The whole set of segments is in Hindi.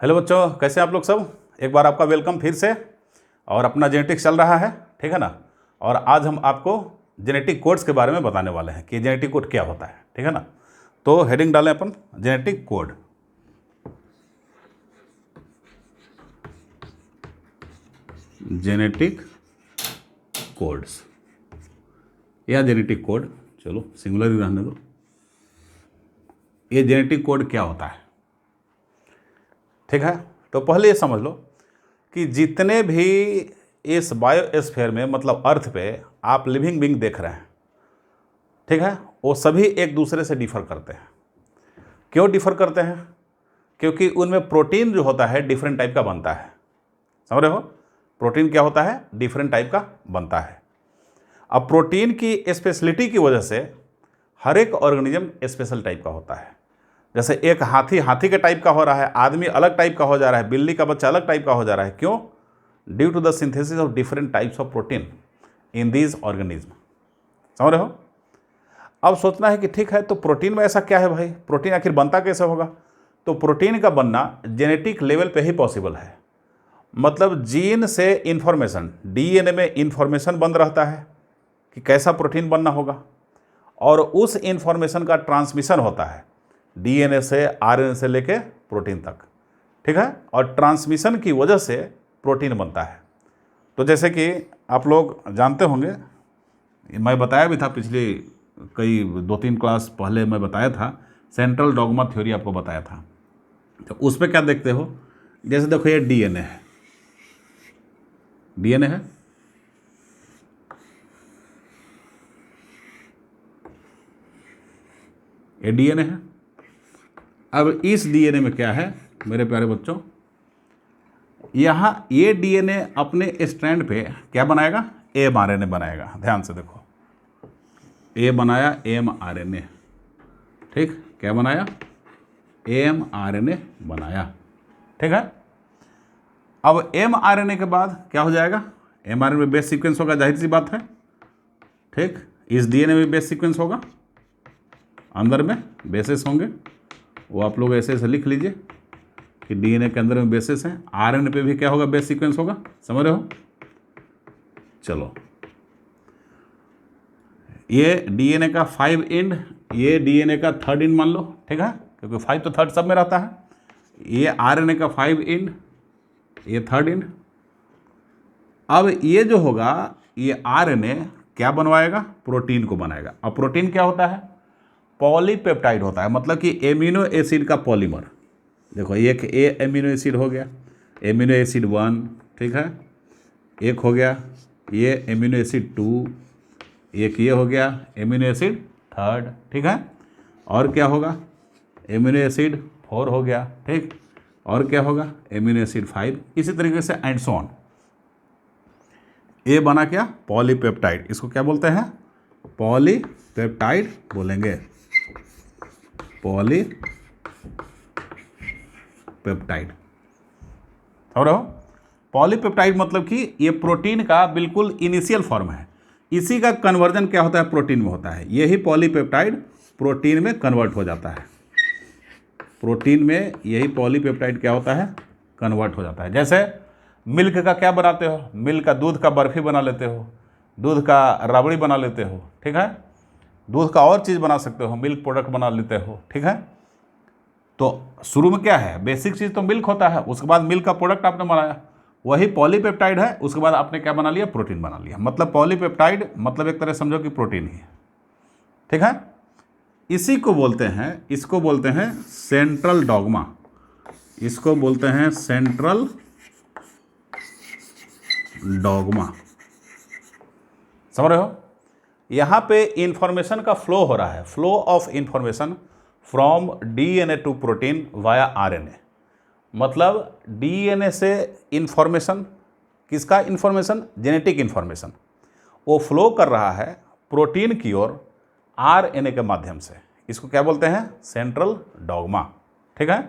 हेलो बच्चों, कैसे हैं आप लोग सब। एक बार आपका वेलकम फिर से। और अपना जेनेटिक्स चल रहा है, ठीक है ना। और आज हम आपको जेनेटिक कोड्स के बारे में बताने वाले हैं कि जेनेटिक कोड क्या होता है, ठीक है ना। तो हेडिंग डालें अपन, जेनेटिक कोड। जेनेटिक कोड्स या जेनेटिक कोड, चलो सिंगुलर ही रहने दो। ये जेनेटिक कोड क्या होता है, ठीक है। तो पहले ये समझ लो कि जितने भी इस बायोस्फीयर में, मतलब अर्थ पे आप लिविंग बीइंग देख रहे हैं, ठीक है, वो सभी एक दूसरे से डिफर करते हैं। क्यों डिफर करते हैं? क्योंकि उनमें प्रोटीन जो होता है डिफरेंट टाइप का बनता है। समझ रहे हो? प्रोटीन क्या होता है? डिफरेंट टाइप का बनता है। अब प्रोटीन की स्पेशलिटी की वजह से हर एक ऑर्गेनिज्म स्पेशल टाइप का होता है। जैसे एक हाथी हाथी के टाइप का हो रहा है, आदमी अलग टाइप का हो जा रहा है, बिल्ली का बच्चा अलग टाइप का हो जा रहा है। क्यों? Due to the synthesis of different types of protein in these organism. समझ रहे हो? अब सोचना है कि ठीक है, तो प्रोटीन में ऐसा क्या है भाई, प्रोटीन आखिर बनता कैसे होगा? तो प्रोटीन का बनना जेनेटिक लेवल पे ही पॉसिबल है। मतलब जीन से इंफॉर्मेशन, डीएनए में इंफॉर्मेशन बंद रहता है कि कैसा प्रोटीन बनना होगा, और उस इंफॉर्मेशन का ट्रांसमिशन होता है डीएनए से, आरएनए से लेके प्रोटीन तक, ठीक है। और ट्रांसमिशन की वजह से प्रोटीन बनता है। तो जैसे कि आप लोग जानते होंगे, मैं बताया भी था पिछले कई 2-3 क्लास पहले मैं बताया था, सेंट्रल डॉगमा थ्योरी आपको बताया था। तो उसमें क्या देखते हो, जैसे देखो ये डीएनए है, डीएनए है, ये डीएनए है। अब इस डीएनए में क्या है मेरे प्यारे बच्चों, यहाँ ये डीएनए अपने स्ट्रैंड पे क्या बनाएगा? एमआरएनए बनाएगा। ध्यान से देखो, ए बनाया एमआरएनए, ठीक, क्या बनाया? एमआरएनए बनाया, ठीक है। अब एमआरएनए के बाद क्या हो जाएगा? एमआरएनए में बेस सीक्वेंस होगा, जाहिर सी बात है, ठीक। इस डीएनए में बेस सीक्वेंस होगा, अंदर में बेसेस होंगे, वो आप लोग ऐसे ऐसे लिख लीजिए कि डीएनए के अंदर में बेसेस हैं। आरएनए पे भी क्या होगा? बेस सीक्वेंस होगा। समझ रहे हो? चलो, ये डीएनए का 5 एंड, ये डीएनए का 3rd एंड मान लो, ठीक है, क्योंकि 5 तो 3rd सब में रहता है। ये आरएनए का 5 एंड, ये 3rd एंड। अब ये जो होगा, ये आरएनए क्या बनवाएगा? प्रोटीन को बनाएगा। अब प्रोटीन क्या होता है? पॉलीपेप्टाइड होता है, मतलब कि एमिनो एसिड का पॉलीमर। देखो, एक ए एमिनो एसिड हो गया, एमिनो एसिड 1, ठीक है, एक हो गया ये एमिनो एसिड 2, एक ये हो गया एमिनो एसिड 3rd, ठीक है। और क्या होगा? एमिनो एसिड 4 हो गया, ठीक। और क्या होगा? एमिनो एसिड 5, इसी तरीके से एंड सो ऑन। ये बना क्या? पॉलीपेप्टाइड। इसको क्या बोलते हैं? पॉलीपेप्टाइड बोलेंगे, पॉलीपेप्टाइड। समझ रहे हो? पॉलीपेप्टाइड मतलब कि ये प्रोटीन का बिल्कुल इनिशियल फॉर्म है। इसी का कन्वर्जन क्या होता है? प्रोटीन में होता है। यही पॉलीपेप्टाइड प्रोटीन में कन्वर्ट हो जाता है। प्रोटीन में यही पॉलीपेप्टाइड क्या होता है? कन्वर्ट हो जाता है। जैसे मिल्क का क्या बनाते हो? मिल्क का, दूध का बर्फी बना लेते हो, दूध का रबड़ी बना लेते हो, ठीक है। दूध का और चीज़ बना सकते हो, मिल्क प्रोडक्ट बना लेते हो, ठीक है। तो शुरू में क्या है? बेसिक चीज़ तो मिल्क होता है, उसके बाद मिल्क का प्रोडक्ट आपने बनाया, वही पॉलीपेप्टाइड है। उसके बाद आपने क्या बना लिया? प्रोटीन बना लिया। मतलब पॉलीपेप्टाइड मतलब एक तरह समझो कि प्रोटीन ही है, ठीक है। इसी को बोलते हैं, इसको बोलते हैं सेंट्रल डॉगमा। इसको बोलते हैं सेंट्रल डॉगमा। समझ रहे हो? यहाँ पे इंफॉर्मेशन का फ्लो हो रहा है, flow of information from DNA to protein via RNA. मतलब डीएनए से इंफॉर्मेशन, किसका इंफॉर्मेशन? जेनेटिक इंफॉर्मेशन, वो फ्लो कर रहा है प्रोटीन की ओर आरएनए के माध्यम से। इसको क्या बोलते हैं? सेंट्रल डॉगमा, ठीक है।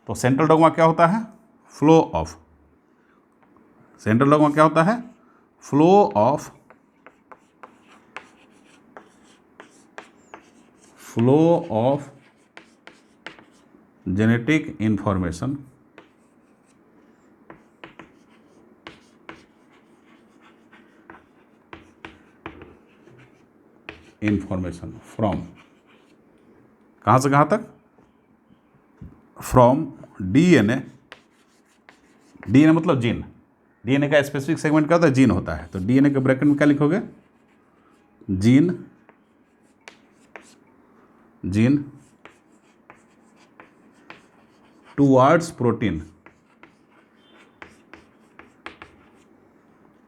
तो सेंट्रल डॉगमा क्या होता है? फ्लो ऑफ, सेंट्रल डॉगमा क्या होता है? Flow of, flow of genetic information information from, कहाँ से कहाँ तक, फ्रॉम डीएनए, डीएनए मतलब जीन, डीएनए का स्पेसिफिक सेगमेंट क्या होता है, जीन होता है, तो डीएनए के ब्रैकेट में क्या लिखोगे, gene, gene towards protein,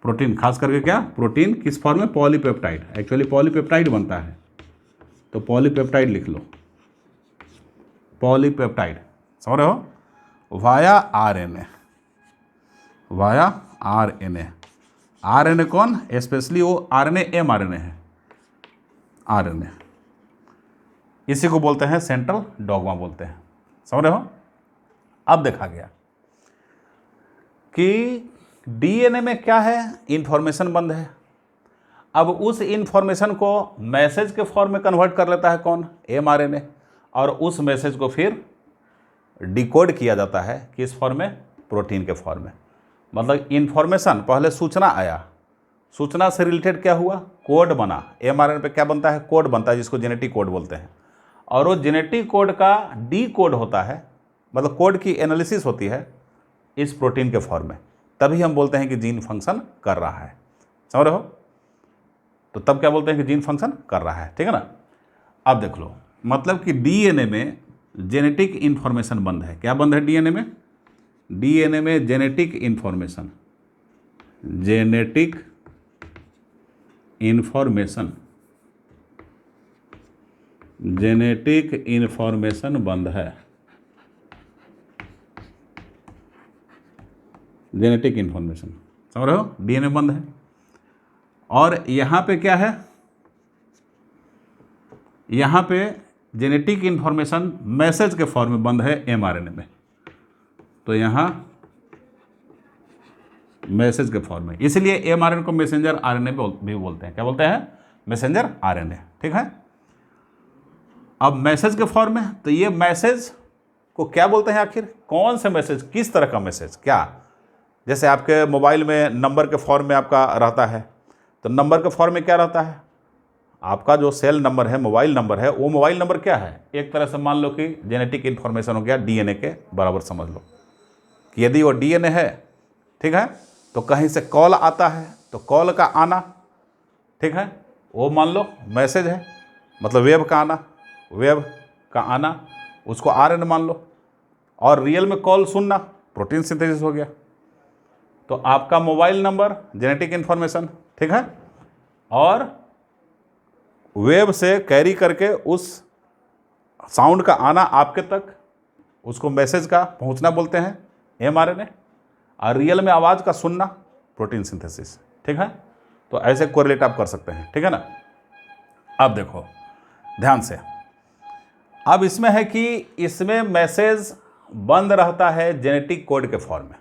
protein खास करके क्या, प्रोटीन किस फॉर्म में, पॉलीपेप्टाइड, एक्चुअली पॉलीपेप्टाइड बनता है, तो पॉलीपेप्टाइड लिख लो, पॉलीपेप्टाइड, समझ रहे हो, via RNA, via RNA, RNA कौन, स्पेशली वो आरएनए एमआरएनए है, आरएनए, इसी को बोलते हैं सेंट्रल डॉगमा बोलते हैं, समझ रहे हो। अब देखा गया कि डीएनए में क्या है, इंफॉर्मेशन बंद है, अब उस इंफॉर्मेशन को मैसेज के फॉर्म में कन्वर्ट कर लेता है कौन, एमआरएनए, और उस मैसेज को फिर डिकोड किया जाता है किस फॉर्म में, प्रोटीन के फॉर्म में, मतलब इंफॉर्मेशन पहले सूचना आया, सूचना से रिलेटेड क्या हुआ, कोड बना, एमआरएनए पे क्या बनता है, कोड बनता है जिसको जेनेटिक कोड बोलते हैं, और वो जेनेटिक कोड का डी कोड होता है, मतलब कोड की एनालिसिस होती है इस प्रोटीन के फॉर्म में, तभी हम बोलते हैं कि जीन फंक्शन कर रहा है, समझ रहे हो, तो तब क्या बोलते हैं कि जीन फंक्शन कर रहा है, ठीक है ना। अब देख लो, मतलब कि डीएनए में जेनेटिक इंफॉर्मेशन बंद है, क्या बंद है डीएनए में, डीएनए में genetic information, genetic information, genetic information बंद है, जेनेटिक इंफॉर्मेशन, समझ रहे हो, डीएनए बंद है, और यहाँ पे क्या है, यहाँ पे जेनेटिक इंफॉर्मेशन मैसेज के फॉर्म में बंद है एमआरएनए में, तो यहाँ मैसेज के फॉर्म में, इसलिए एमआरएनए को मैसेंजर आरएनए भी बोलते हैं, क्या बोलते हैं, मैसेंजर आरएनए, ठीक है। अब मैसेज के फॉर्म में, तो ये मैसेज को क्या बोलते हैं आखिर, कौन से मैसेज, किस तरह का मैसेज, क्या, जैसे आपके मोबाइल में नंबर के फॉर्म में आपका रहता है, तो नंबर के फॉर्म में क्या रहता है, आपका जो सेल नंबर है, मोबाइल नंबर है, वो मोबाइल नंबर क्या है, एक तरह से मान लो कि जेनेटिक इन्फॉर्मेशन हो गया, डीएनए के बराबर समझ लो कि यदि वो डीएनए है, ठीक है, तो कहीं से कॉल आता है, तो कॉल का आना, ठीक है, वो मान लो मैसेज है, मतलब वेब का आना, वेब का आना, उसको आरएनए मान लो, और रियल में कॉल सुनना, प्रोटीन सिंथेसिस हो गया, तो आपका मोबाइल नंबर जेनेटिक इन्फॉर्मेशन, ठीक है, और वेब से कैरी करके उस साउंड का आना आपके तक, उसको मैसेज का पहुंचना बोलते हैं एमआरएनए, और रियल में आवाज़ का सुनना प्रोटीन सिंथेसिस, ठीक है, तो ऐसे कोरिलेट आप कर सकते हैं, ठीक है ना। अब देखो ध्यान से, अब इसमें है कि इसमें मैसेज बंद रहता है जेनेटिक कोड के फॉर्म में,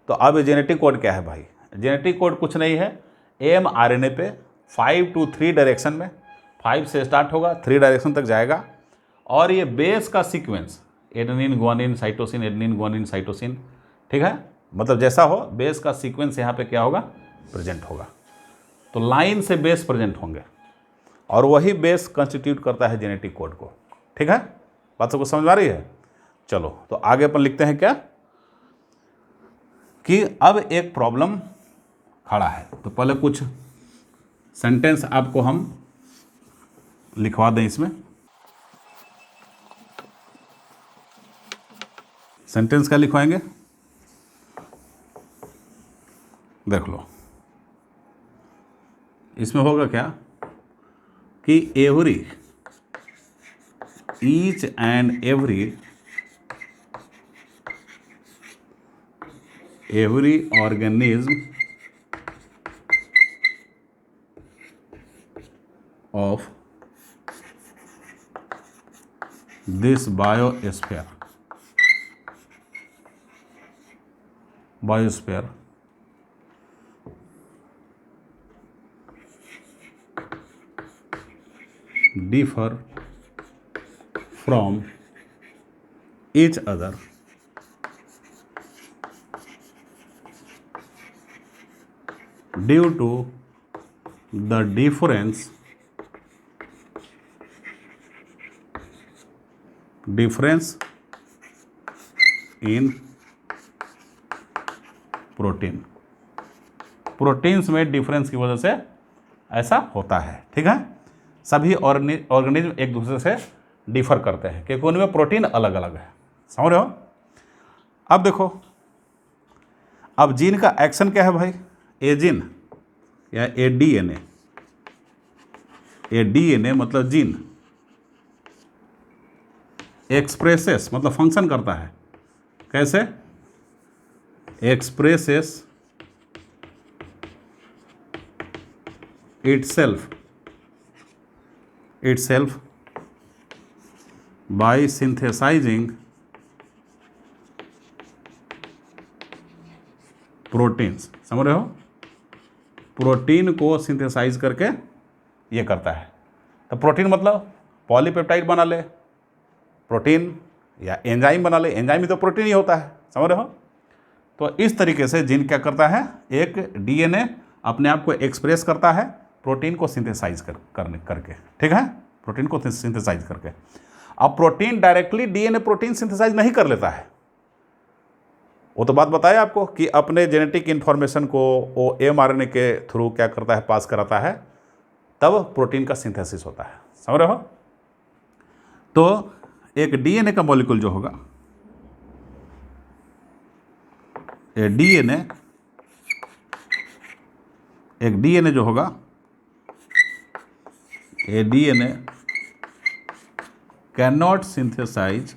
तो अब जेनेटिक कोड क्या है भाई, जेनेटिक कोड कुछ नहीं है, एमआरएनए पे 5 to 3 डायरेक्शन में, 5 से स्टार्ट होगा, 3 डायरेक्शन तक जाएगा, और ये बेस का sequence adenine guanine cytosine, adenine guanine cytosine, ठीक है, मतलब जैसा हो बेस का सीक्वेंस यहाँ पे क्या होगा, प्रेजेंट होगा, तो लाइन से बेस प्रेजेंट होंगे, और वही बेस कंस्टिट्यूट करता है जेनेटिक कोड को, ठीक है, बात सबको समझ आ रही है। चलो तो आगे अपन लिखते हैं क्या, कि अब एक प्रॉब्लम खड़ा है, तो पहले कुछ सेंटेंस आपको हम लिखवा दें, इसमें सेंटेंस क्या लिखवाएंगे, देख लो, इसमें होगा क्या कि every, each and every organism of this biosphere differ from each other due to the difference difference in protein, proteins में डिफरेंस की वजह से ऐसा होता है। ठीक है, सभी ऑर्गेनिज्म एक दूसरे से डिफर करते हैं क्योंकि उनमें प्रोटीन अलग अलग है। समझ रहे हो? अब देखो, अब जीन का एक्शन क्या है भाई? ए जीन या ए डीएनए, ए डीएनए मतलब जीन, एक्सप्रेसेस मतलब फंक्शन करता है। कैसे? Expresses itself by synthesizing proteins. समझ रहे हो? प्रोटीन को सिंथेसाइज करके ये करता है। तो प्रोटीन मतलब पॉलीपेप्टाइड बना ले प्रोटीन, या एंजाइम बना ले, एंजाइम भी तो प्रोटीन ही होता है। समझ रहे हो? तो इस तरीके से जीन क्या करता है, एक डीएनए अपने आप को एक्सप्रेस करता है प्रोटीन को सिंथेसाइज करके। ठीक है, प्रोटीन को सिंथेसाइज करके। अब protein directly DNA protein synthesize नहीं कर लेता है, वो तो बात बताया आपको कि अपने जेनेटिक इंफॉर्मेशन को वो एमआरएनए के थ्रू क्या करता है, पास कराता है, तब प्रोटीन का सिंथेसिस होता है। समझ रहे हो? तो एक डीएनए का मॉलिक्यूल जो होगा, डीएनए, एक डीएनए जो होगा, a DNA can not synthesize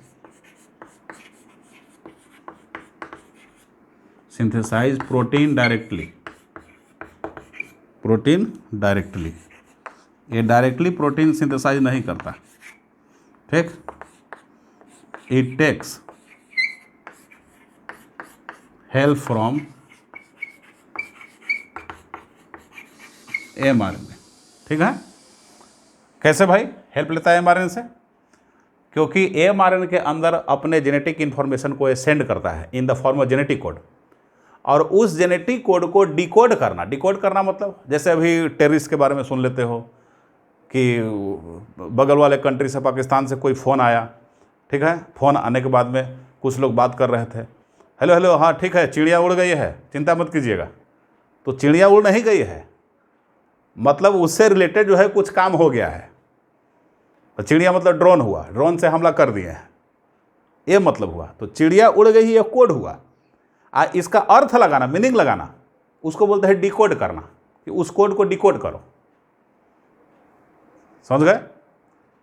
protein directly, ये डायरेक्टली प्रोटीन सिंथेसाइज नहीं करता। ठीक, it takes help from mRNA. ठीक है, कैसे भाई हेल्प लेता है एमआरएनए से? क्योंकि एमआरएनए के अंदर अपने जेनेटिक इंफॉर्मेशन को सेंड करता है in the form of genetic code, और उस जेनेटिक कोड को डिकोड करना मतलब जैसे अभी टेररिस्ट के बारे में सुन लेते हो कि बगल वाले कंट्री से, पाकिस्तान से कोई फ़ोन आया। ठीक है, फ़ोन आने के बाद में कुछ लोग बात कर रहे थे, हेलो हेलो, हाँ ठीक है, चिड़िया उड़ गई है, चिंता मत कीजिएगा। तो चिड़िया उड़ नहीं गई है, मतलब उससे रिलेटेड जो है कुछ काम हो गया है। तो चिड़िया मतलब ड्रोन हुआ, ड्रोन से हमला कर दिए हैं, ये मतलब हुआ। तो चिड़िया उड़ गई, ये कोड हुआ। इसका अर्थ लगाना, मीनिंग लगाना, उसको बोलते हैं डिकोड करना, कि उस कोड को डिकोड करो। समझ गए?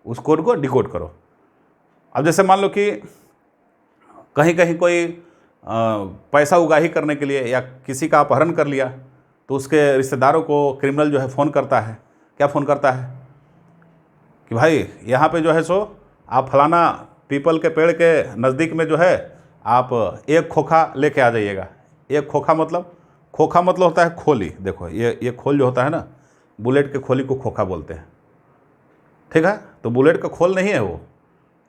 उस कोड को डिकोड करो। अब जैसे मान लो कि कहीं कहीं कोई पैसा उगाही करने के लिए या किसी का अपहरण कर लिया, तो उसके रिश्तेदारों को क्रिमिनल जो है फ़ोन करता है। क्या फ़ोन करता है कि भाई यहाँ पे जो है सो आप फलाना पीपल के पेड़ के नज़दीक में जो है आप एक खोखा लेके आ जाइएगा। एक खोखा मतलब होता है खोली। देखो ये खोल जो होता है ना, बुलेट के खोली को खोखा बोलते हैं। ठीक है, तो बुलेट का खोल नहीं है वो,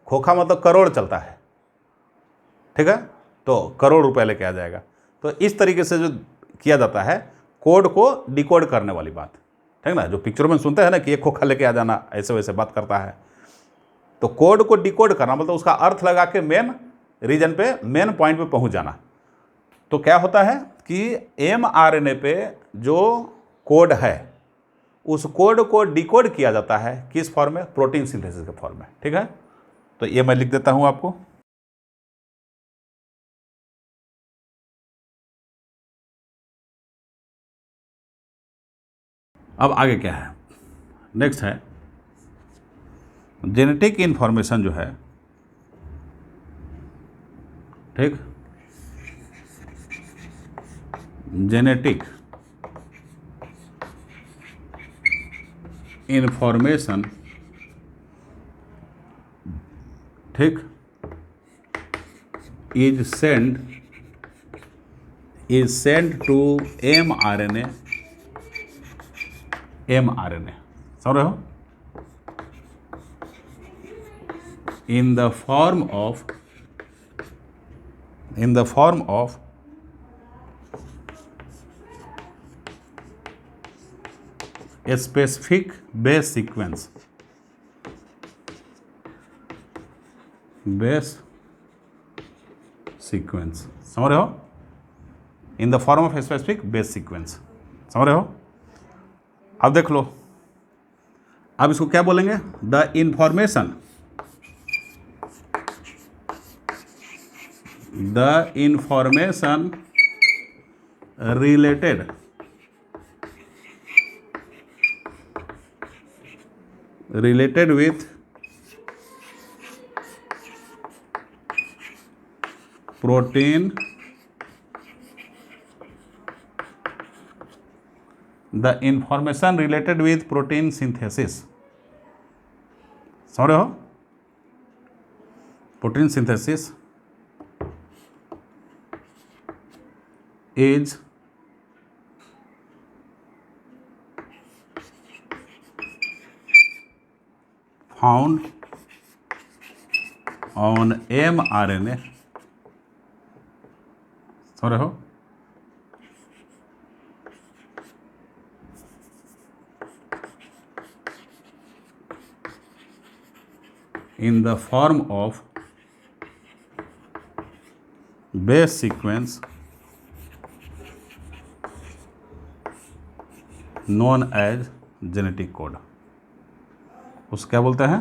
खोखा मतलब करोड़ चलता है। ठीक है, तो करोड़ रुपए लेके आ जाएगा। तो इस तरीके से जो किया जाता है कोड को डिकोड करने वाली बात। ठीक ना, जो पिक्चरों में सुनते हैं ना कि एक खोखा लेके आ जाना, ऐसे वैसे बात करता है। तो कोड को डिकोड करना मतलब उसका अर्थ लगा के मेन रीजन पे, मेन पॉइंट पे पहुंच जाना। तो क्या होता है कि एमआरएनए पे जो कोड है उस कोड को डिकोड किया जाता है किस फॉर्म में? प्रोटीन सिंथेसिस के फॉर्म में। ठीक है, तो ये मैं लिख देता हूं आपको। अब आगे क्या है? नेक्स्ट है जेनेटिक इंफॉर्मेशन जो है। ठीक, जेनेटिक इंफॉर्मेशन, ठीक, इज सेंड टू एमआरएनए। समझ रहे हो? in the form of a specific base sequence, base sequence, समझ रहे हो, in the form of specific base sequence, समझ रहे हो। अब देख लो, अब इसको क्या बोलेंगे, the information related with protein, the information related with protein synthesis, समझ रहे हो, protein synthesis is found on mRNA, समझ रहे हो, in the form of base sequence known as genetic code, उसको क्या बोलते हैं,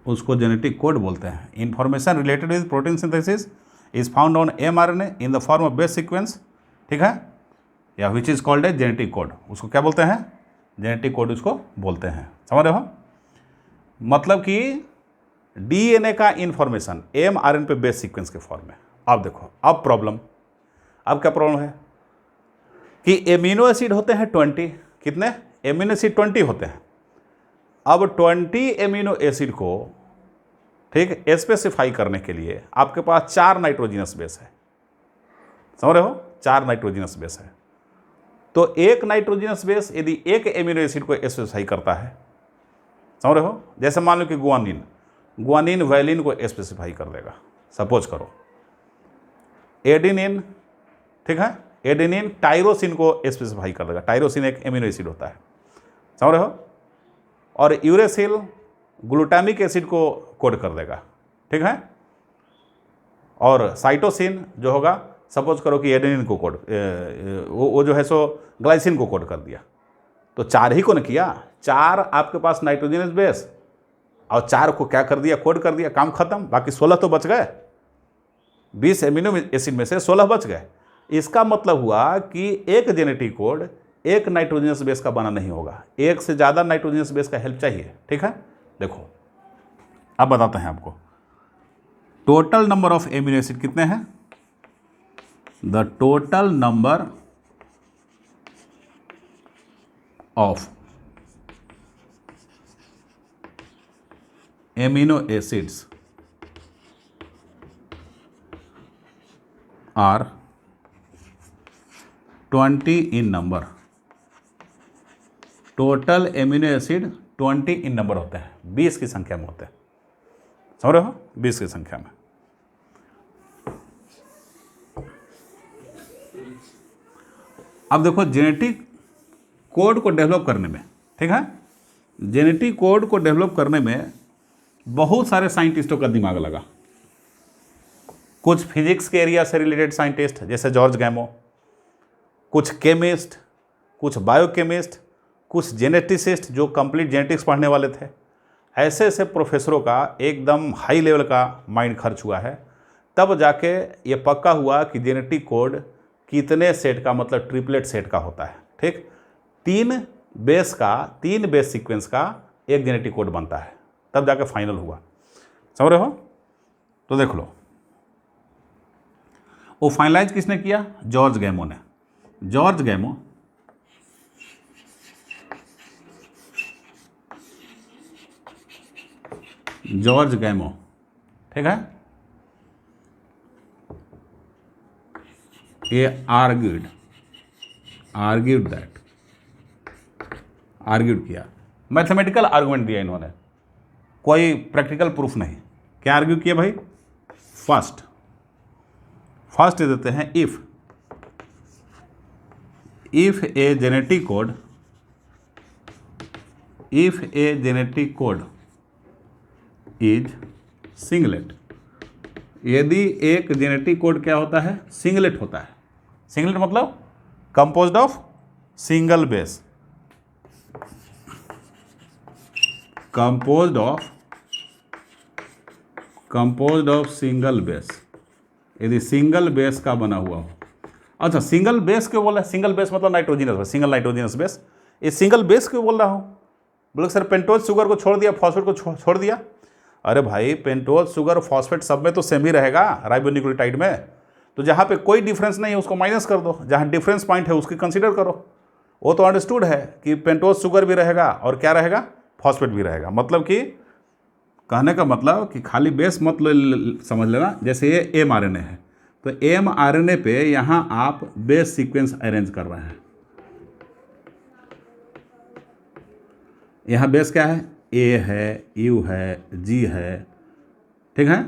उसको जेनेटिक कोड बोलते हैं। Information related with protein synthesis is found on mRNA in the form of base sequence, ठीक है, या which is called a genetic code, उसको क्या बोलते हैं, जेनेटिक कोड उसको बोलते हैं, समझ रहे हो। मतलब कि डीएनए का इंफॉर्मेशन mRNA पे बेस सीक्वेंस के फॉर्म में। अब देखो, अब प्रॉब्लम, अब क्या प्रॉब्लम है कि एमिनो एसिड होते हैं 20, कितने एमिनो एसिड 20 होते हैं। अब 20 एमिनो एसिड को, ठीक, स्पेसिफाई करने के लिए आपके पास 4 नाइट्रोजिनस बेस है, समझ रहे हो, 4 नाइट्रोजिनस बेस है। तो एक नाइट्रोजिनस बेस यदि एक एमिनो एसिड को स्पेसिफाई करता है, समझ रहे हो, जैसे मान लो कि गुआनिन वैलिन को स्पेसिफाई कर देगा, सपोज करो। एडेनिन, ठीक है, एडेनिन टाइरोसिन को स्पेसिफाई कर देगा, टाइरोसिन एक एमिनो एसिड होता है, समझ रहे हो। और यूरेसिल ग्लूटामिक एसिड को कोड कर देगा, ठीक है। और साइटोसिन जो होगा, सपोज करो कि एडेनिन को कोड, वो जो है सो ग्लाइसिन को कोड कर दिया। तो 4 ही को न किया, 4 आपके पास नाइट्रोजनस बेस, और 4 को क्या कर दिया, कोड कर दिया, काम खत्म। बाकी 16 तो बच गए, 20 एमिनो एसिड में से 16 बच गए। इसका मतलब हुआ कि एक जेनेटिक कोड एक नाइट्रोजनस बेस का बना नहीं होगा, एक से ज़्यादा नाइट्रोजनस बेस का हेल्प चाहिए, ठीक है। देखो अब बताते हैं आपको, total number of amino acid कितने हैं, the total number of amino acids are 20 in number. Total amino acid 20 in number होते हैं, 20 की संख्या में होते हैं, समझ रहे हो, 20 की संख्या में। अब देखो, जेनेटिक कोड को डेवलप करने में, ठीक है, जेनेटिक कोड को डेवलप करने में बहुत सारे साइंटिस्टों का दिमाग लगा। कुछ फिजिक्स के एरिया से रिलेटेड साइंटिस्ट जैसे जॉर्ज गैमो, कुछ केमिस्ट, कुछ बायोकेमिस्ट, कुछ जेनेटिसिस्ट जो कंप्लीट जेनेटिक्स पढ़ने वाले थे। ऐसे ऐसे प्रोफेसरों का एकदम हाई लेवल का माइंड खर्च हुआ है, तब जाके ये पक्का हुआ कि जेनेटिक कोड कितने सेट का, मतलब ट्रिपलेट सेट का होता है, ठीक। 3 बेस सीक्वेंस का एक जेनेटिक कोड बनता है, तब जाके फाइनल हुआ, समझ रहे हो। तो देख लो, वो फाइनलाइज किसने किया, जॉर्ज गैमो ने। जॉर्ज गैमो ठीक है, ये आर्ग्यूड किया, मैथमेटिकल आर्गुमेंट दिया इन्होंने, कोई प्रैक्टिकल प्रूफ नहीं। क्या आर्ग्यू किया भाई, फर्स्ट देते हैं, if A genetic code if A genetic code is singlet, यदि एक जेनेटिक कोड क्या होता है, सिंगलेट होता है। सिंगलेट मतलब composed of single base, composed of single base, यदि सिंगल बेस का बना हुआ हो। अच्छा, सिंगल बेस क्यों बोल रहा है? सिंगल बेस मतलब nitrogenous base, single nitrogenous base. ये सिंगल बेस क्यों बोल रहा हूँ? बोले सर पेंटोज शुगर को छोड़ दिया, फॉस्फेट को छोड़ दिया। अरे भाई, पेंटोज शुगर फॉस्फेट सब में तो सेम ही रहेगा राइबोन्यूक्लियोटाइड में। तो जहाँ पे कोई डिफरेंस नहीं है उसको माइनस कर दो, जहाँ डिफरेंस पॉइंट है उसकी कंसीडर करो। वो तो अंडरस्टूड है कि पेंटोज शुगर भी रहेगा और क्या रहेगा, फॉस्फेट भी रहेगा। मतलब कि कहने का मतलब कि खाली बेस मत समझ लेना। जैसे ये mRNA है, तो mRNA पे यहाँ आप बेस सीक्वेंस अरेंज कर रहे हैं। यहाँ बेस क्या है, A है, U है, G है, ठीक है,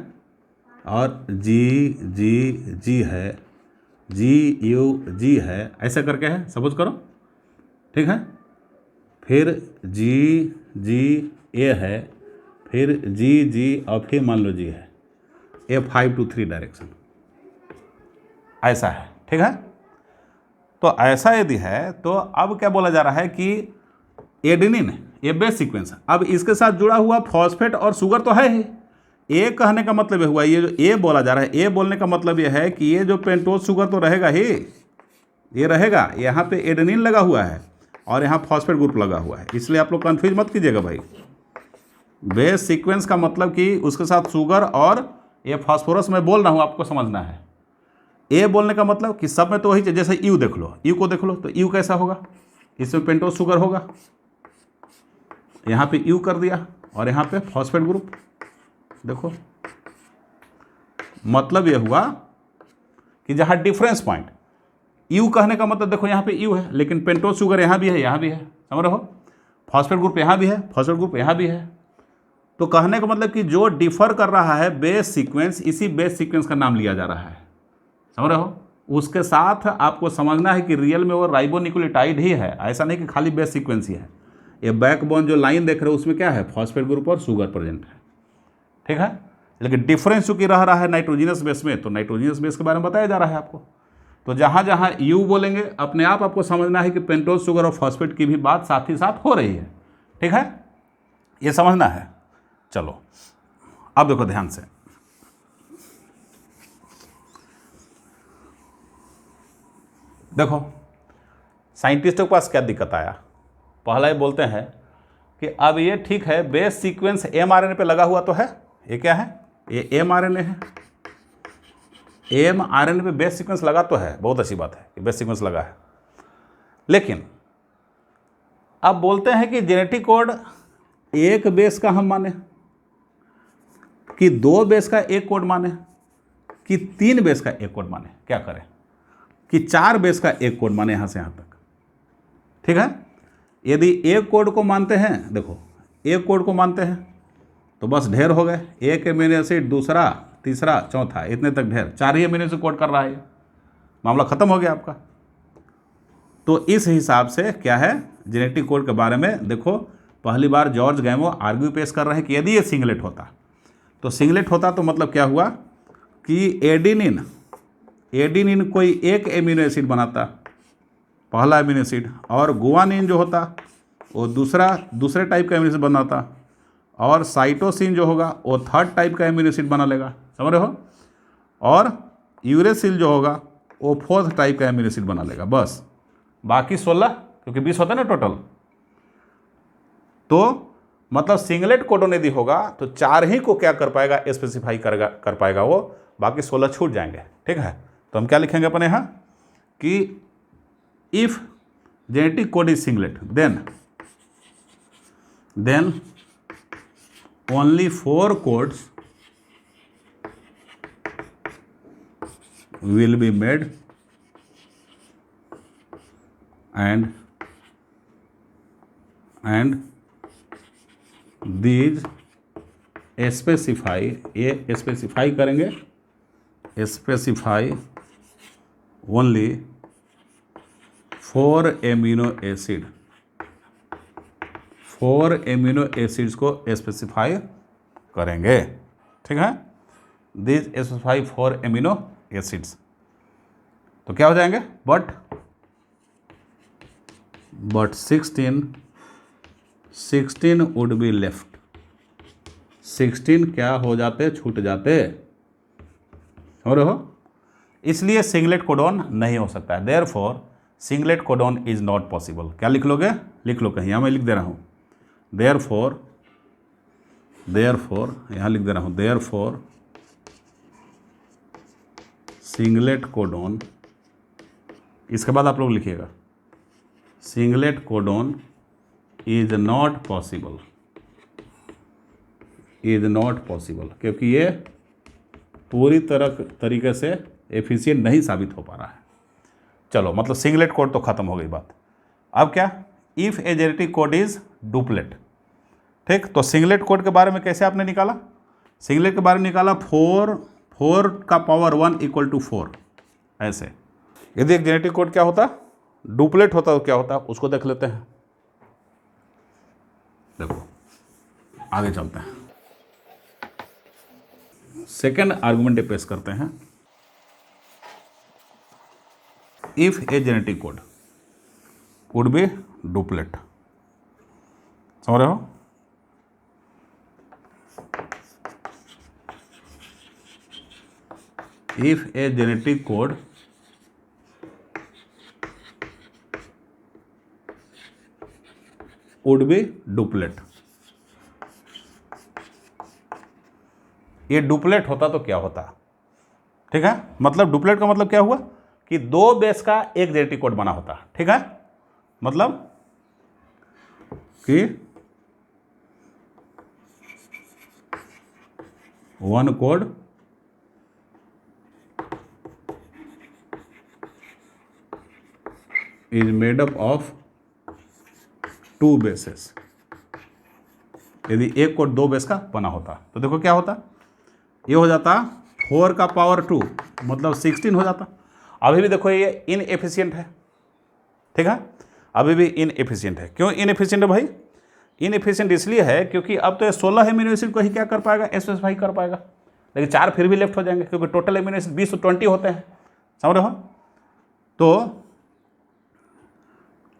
और G है, GUG है, ऐसा करके है, सपोज करो, ठीक है। फिर GA है, फिर GG और फिर मान लो G है। ये 5 to 3 डायरेक्शन ऐसा है, ठीक है। तो ऐसा यदि है तो अब क्या बोला जा रहा है कि एडेनिन, ये बेस सीक्वेंस, अब इसके साथ जुड़ा हुआ फॉस्फेट और शुगर तो है ही। ए कहने का मतलब ये हुआ, ये जो ए बोला जा रहा है, ए बोलने का मतलब ये है कि ये जो पेंटोज शुगर तो रहेगा ही, ये रहेगा। यहाँ पे एडेनिन लगा हुआ है और यहाँ फॉस्फेट ग्रुप लगा हुआ है, इसलिए आप लोग कंफ्यूज मत कीजिएगा भाई। बेस सीक्वेंस का मतलब कि उसके साथ शुगर और ये फास्फोरस मैं बोल रहा हूँ, आपको समझना है। ए बोलने का मतलब कि सब में तो वही, जैसे यू देख लो, यू को देख लो, तो यू कैसा होगा, इसमें पेंटोज शुगर होगा, यहाँ पे यू कर दिया और यहाँ पे फॉस्फेट ग्रुप। देखो मतलब ये हुआ कि जहाँ डिफरेंस पॉइंट, यू कहने का मतलब देखो यहाँ पे यू है, लेकिन पेंटोज शुगर यहाँ भी है, यहाँ भी है, समझ रहे हो, फॉस्फेट ग्रुप यहाँ भी है, फॉस्फेट ग्रुप यहाँ भी है। तो कहने का मतलब कि जो डिफर कर रहा है बेस सीक्वेंस, इसी बेस सीक्वेंस का नाम लिया जा रहा है, समझ रहे हो। उसके साथ आपको समझना है कि रियल में वो राइबोन्यूक्लियोटाइड ही है, ऐसा नहीं कि खाली बेस सीक्वेंस ही है। ये बैकबोन जो लाइन देख रहे हो उसमें क्या है, फॉस्फेट ग्रुप और शुगर प्रेजेंट है, ठीक है। लेकिन डिफरेंस चूंकि रह रहा है नाइट्रोजिनस बेस में, तो नाइट्रोजिनस बेस के बारे में बताया जा रहा है आपको। तो जहाँ जहाँ यू बोलेंगे अपने आप आपको समझना है कि पेंटोज शुगर और फॉस्फेट की भी बात साथ ही साथ हो रही है, ठीक है, ये समझना है। चलो अब देखो ध्यान से, देखो साइंटिस्टों के पास क्या दिक्कत आया। पहला ये बोलते हैं कि अब ये ठीक है, बेस सीक्वेंस mRNA पे लगा हुआ तो है, ये क्या है, ये mRNA है, mRNA पे बेस सीक्वेंस लगा तो है, बहुत अच्छी बात है कि बेस सीक्वेंस लगा है। लेकिन अब बोलते हैं कि जेनेटिक कोड एक बेस का हम माने, कि 2 बेस का एक कोड माने, कि 3 बेस का एक कोड माने, क्या करें, कि 4 बेस का एक कोड माने यहाँ से यहाँ तक, ठीक है। यदि एक कोड को मानते हैं, देखो एक कोड को मानते हैं तो बस ढेर हो गए, एक अमीनो एसिड, दूसरा, तीसरा, चौथा, इतने तक ढेर, 4 ही अमीनो एसिड कोड कर रहा है, मामला खत्म हो गया आपका। तो इस हिसाब से क्या है जेनेटिक कोड के बारे में, देखो पहली बार जॉर्ज गैमो आर्ग्यू पेश कर रहे हैं कि यदि ये सिंगलेट होता, तो सिंगलेट होता तो मतलब क्या हुआ कि एडिनिन कोई एक एमिनो एसिड बनाता, पहला एमिनो एसिड, और गुआनिन जो होता वो दूसरे टाइप का एमिनो एसिड बनाता, और साइटोसिन जो होगा वो 3rd टाइप का एमिनो एसिड बना लेगा, समझ रहे हो, और यूरेसिल जो होगा वो 4th टाइप का एमिनो एसिड बना लेगा। बस बाकी 16, क्योंकि 20 होता है ना टोटल, तो मतलब सिंगलेट कोडोन यदि होगा तो 4 ही को क्या कर पाएगा, स्पेसिफाई कर पाएगा वो, बाकी 16 छूट जाएंगे, ठीक है। तो हम क्या लिखेंगे अपने यहाँ कि if genetic code is singlet then only 4 codes will be made and these specify, ये स्पेसिफाई करेंगे, specify only 4 amino acid 4 amino acids को स्पेसिफाई करेंगे, ठीक है। दिस स्पेसिफाई 4 एमिनो एसिड्स, तो क्या हो जाएंगे, बट 16 वुड बी लेफ्ट, 16 क्या हो जाते, छूट जाते, हो रहे हो। इसलिए सिंगलेट कोडॉन नहीं हो सकता है, therefore singlet codon is not possible. क्या लिख लोगे, लिख लो कहीं, यहाँ मैं लिख दे रहा हूँ, देयरफॉर यहाँ लिख दे रहा हूँ, देयरफॉर सिंगलेट कोडॉन, इसके बाद आप लोग लिखिएगा singlet codon is not possible, क्योंकि ये पूरी तरीके से एफिशिएंट नहीं साबित हो पा रहा है। चलो, मतलब सिंगलेट कोड तो खत्म हो गई बात। अब क्या, if A genetic code is duplet, ठीक। तो सिंगलेट कोड के बारे में कैसे आपने निकाला, सिंगलेट के बारे में निकाला 4 का पावर 1 इक्वल टू 4, ऐसे। यदि एक जेनेटिक कोड क्या होता, डुप्लेट होता, तो क्या होता, उसको देख लेते हैं। देखो आगे चलते हैं, सेकेंड आर्गुमेंट पेश करते हैं। If A genetic code would be duplet, समझ रहे हो। If A genetic code would be duplet, ये डुप्लेट होता तो क्या होता, ठीक है। मतलब डुप्लेट का मतलब क्या हुआ कि 2 बेस का एक जेनेटिक कोड बना होता, ठीक है। मतलब कि 1 code is made up of 2 bases. यदि एक कोड 2 बेस का बना होता तो देखो क्या होता, ये हो जाता 4 का पावर 2, मतलब 16 हो जाता। अभी भी देखो ये इनएफिशिएंट है, ठीक है, अभी भी इनएफिशिएंट है। क्यों इनएफिशिएंट है भाई, इनएफिशिएंट इसलिए है क्योंकि अब तो ये 16 एमिनो एसिड को ही क्या कर पाएगा, स्पेसिफाई कर पाएगा, लेकिन 4 फिर भी लेफ्ट हो जाएंगे क्योंकि टोटल एमिनो एसिड 20 होते हैं, समझ रहे हो।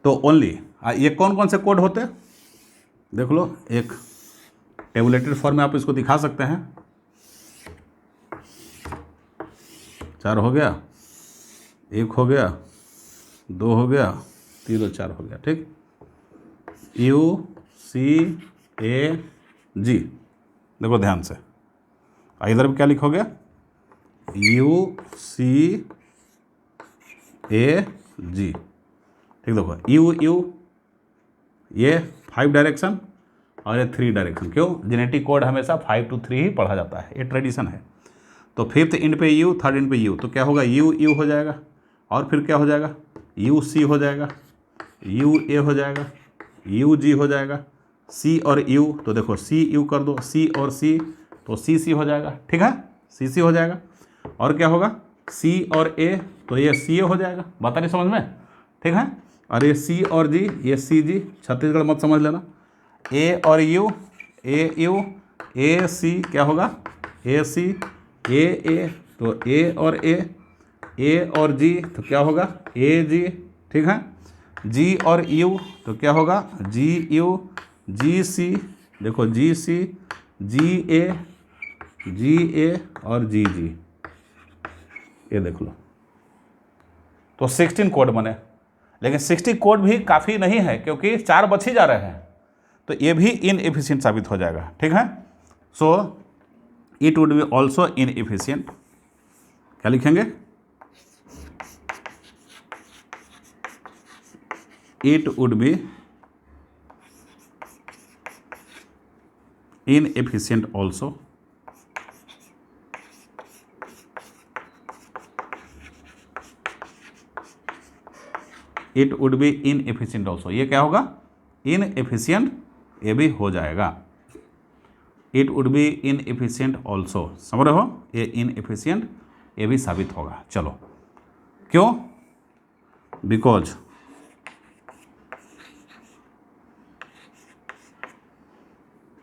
तो ओनली ये कौन कौन से कोड होते हैं देख लो, एक टेबुलेटेड फॉर्म में आप इसको दिखा सकते हैं। 4 हो गया, 1 हो गया, 2 हो गया, 3 और 4 हो गया, ठीक। UCAG, देखो ध्यान से, इधर भी क्या लिखोगे, UCAG, ठीक। देखो U ये 5 डायरेक्शन और ये 3 डायरेक्शन। क्यों, जेनेटिक कोड हमेशा 5 to 3 ही पढ़ा जाता है, ये ट्रेडिशन है। तो 5th इंड पे U, 3rd इंड पे U, तो क्या होगा, U हो जाएगा, और फिर क्या हो जाएगा, UC हो जाएगा, UA हो जाएगा, UG हो जाएगा, C और U, तो देखो CU कर दो, C और C तो CC हो जाएगा, ठीक है, CC हो जाएगा। और क्या होगा, C और A, तो ये CA हो जाएगा, बता नहीं समझ में, ठीक है। और ये C और G, ये CG, छत्तीसगढ़ मत समझ लेना। A और U, AU, AC क्या होगा, AC, AA, तो A और A और G, तो क्या होगा, AG, ठीक है। G और U, तो क्या होगा, GU, GC, देखो GC, GA, GA और GG, ये देख लो। तो 16 कोड बने, लेकिन 60 कोड भी काफ़ी नहीं है क्योंकि 4 बच ही जा रहे हैं, तो ये भी इनएफिशिएंट साबित हो जाएगा, ठीक है। So it would be also inefficient, क्या लिखेंगे, it would be inefficient also, it would be inefficient also, ये क्या होगा, inefficient, ये भी हो जाएगा, it would be inefficient also, समझ रहे हो, ये inefficient ये भी साबित होगा। चलो, क्यों, because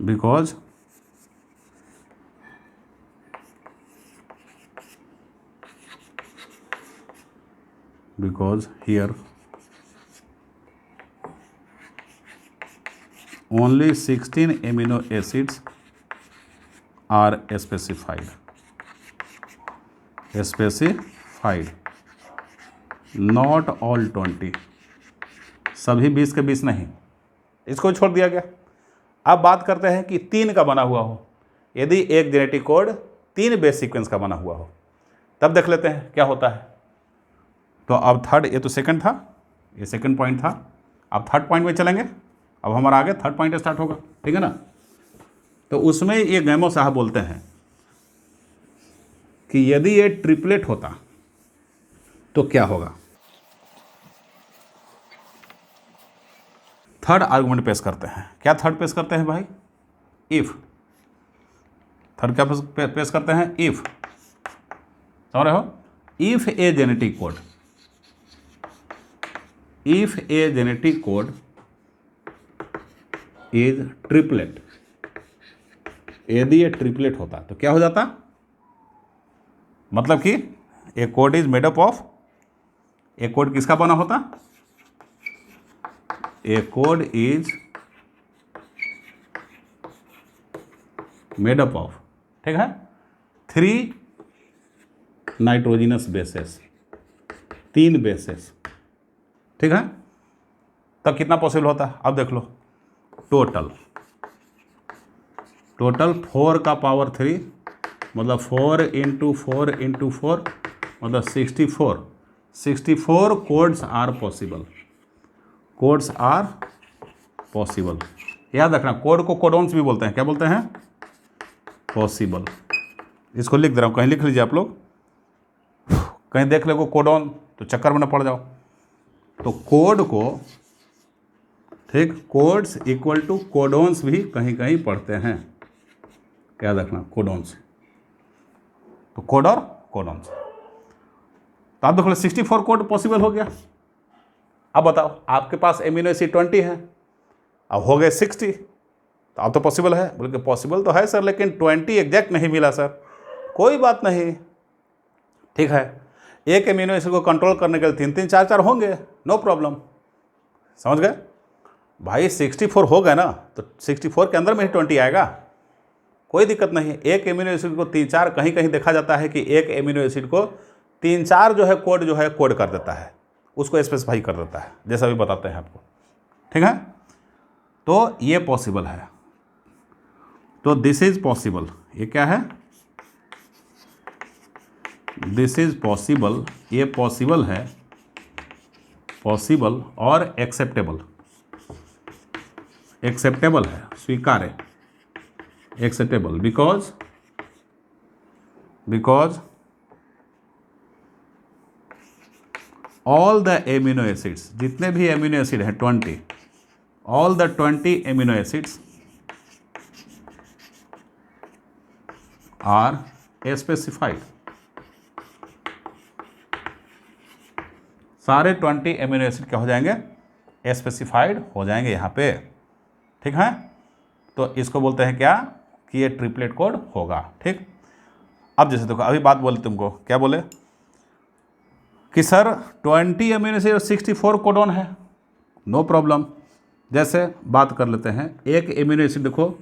because here only 16 amino acids are specified, not all 20, सभी 20 के 20 नहीं, इसको छोड़ दिया गया। अब बात करते हैं कि 3 का बना हुआ हो, यदि एक जेनेटिक कोड 3 बेस सीक्वेंस का बना हुआ हो, तब देख लेते हैं क्या होता है। तो अब थर्ड, ये तो सेकंड था, ये सेकंड पॉइंट था, अब थर्ड पॉइंट में चलेंगे। अब हमारा आगे थर्ड पॉइंट स्टार्ट होगा, ठीक है ना। तो उसमें ये गैमो साहब बोलते हैं कि यदि ये ट्रिपलेट होता तो क्या होगा। थर्ड आर्गुमेंट पेश करते हैं। क्या थर्ड पेश करते हैं भाई? इफ। थर्ड क्या पेश करते हैं? इफ। समझ रहे हो? If A genetic code, if a genetic code is triplet, यदि ये ट्रिपलेट होता तो क्या हो जाता? मतलब कि a code is made up of, a code किसका बना होता? A code is made up of, ठीक है, 3 नाइट्रोजिनस बेसेस, 3 बेसेस, ठीक है। तब कितना पॉसिबल होता है? अब देख लो, टोटल 4 का पावर 3, मतलब 4 × 4 × 4, मतलब 64 कोड्स आर पॉसिबल। याद रखना, कोड को कोडोन्स भी बोलते हैं। क्या बोलते हैं? पॉसिबल। इसको लिख दे रहा हूँ, कहीं लिख लीजिए आप लोग, कहीं देख ले को कोडोन तो चक्कर में न पड़ जाओ। तो कोड को, ठीक, कोड्स इक्वल टू कोडोन्स भी कहीं कहीं पढ़ते हैं, याद रखना, कोडोन्स। तो कोड और कोडोन्स। तो आप देख लो 64 कोड पॉसिबल हो गया। अब बताओ, आपके पास एमिनो एसिड 20 है, अब हो गए 60, तो अब तो पॉसिबल है। बोले कि पॉसिबल तो है सर, लेकिन 20 एग्जैक्ट नहीं मिला सर। कोई बात नहीं, ठीक है, एक एमिनो एसिड को कंट्रोल करने के लिए 3-3, 4-4 होंगे, नो प्रॉब्लम। समझ गए भाई? 64 हो गए ना, तो 64 के अंदर में ही 20 आएगा, कोई दिक्कत नहीं। एक एमिनो एसिड को 3-4, कहीं कहीं देखा जाता है कि एक एमिनो एसिड को 3-4 जो है कोड कर देता है, उसको स्पेसिफाई कर देता है, जैसा भी बताते हैं आपको, ठीक है। तो ये पॉसिबल है, तो दिस इज पॉसिबल। ये क्या है? This is possible. ये पॉसिबल है, पॉसिबल और एक्सेप्टेबल है, स्वीकार्य, acceptable, because all the amino acids, जितने भी एमिनो एसिड हैं 20, all the 20 amino acids are specified. सारे 20 एमिनो एसिड क्या हो जाएंगे? स्पेसिफाइड हो जाएंगे यहाँ पे, ठीक है। तो इसको बोलते हैं क्या? कि ये ट्रिपलेट कोड होगा, ठीक। अब जैसे देखो, अभी बात बोले तुमको, क्या बोले कि सर 20 एमिनो एसिड और 64 कोडोन है, नो प्रॉब्लम। जैसे बात कर लेते हैं, एक एमिनो एसिड देखो,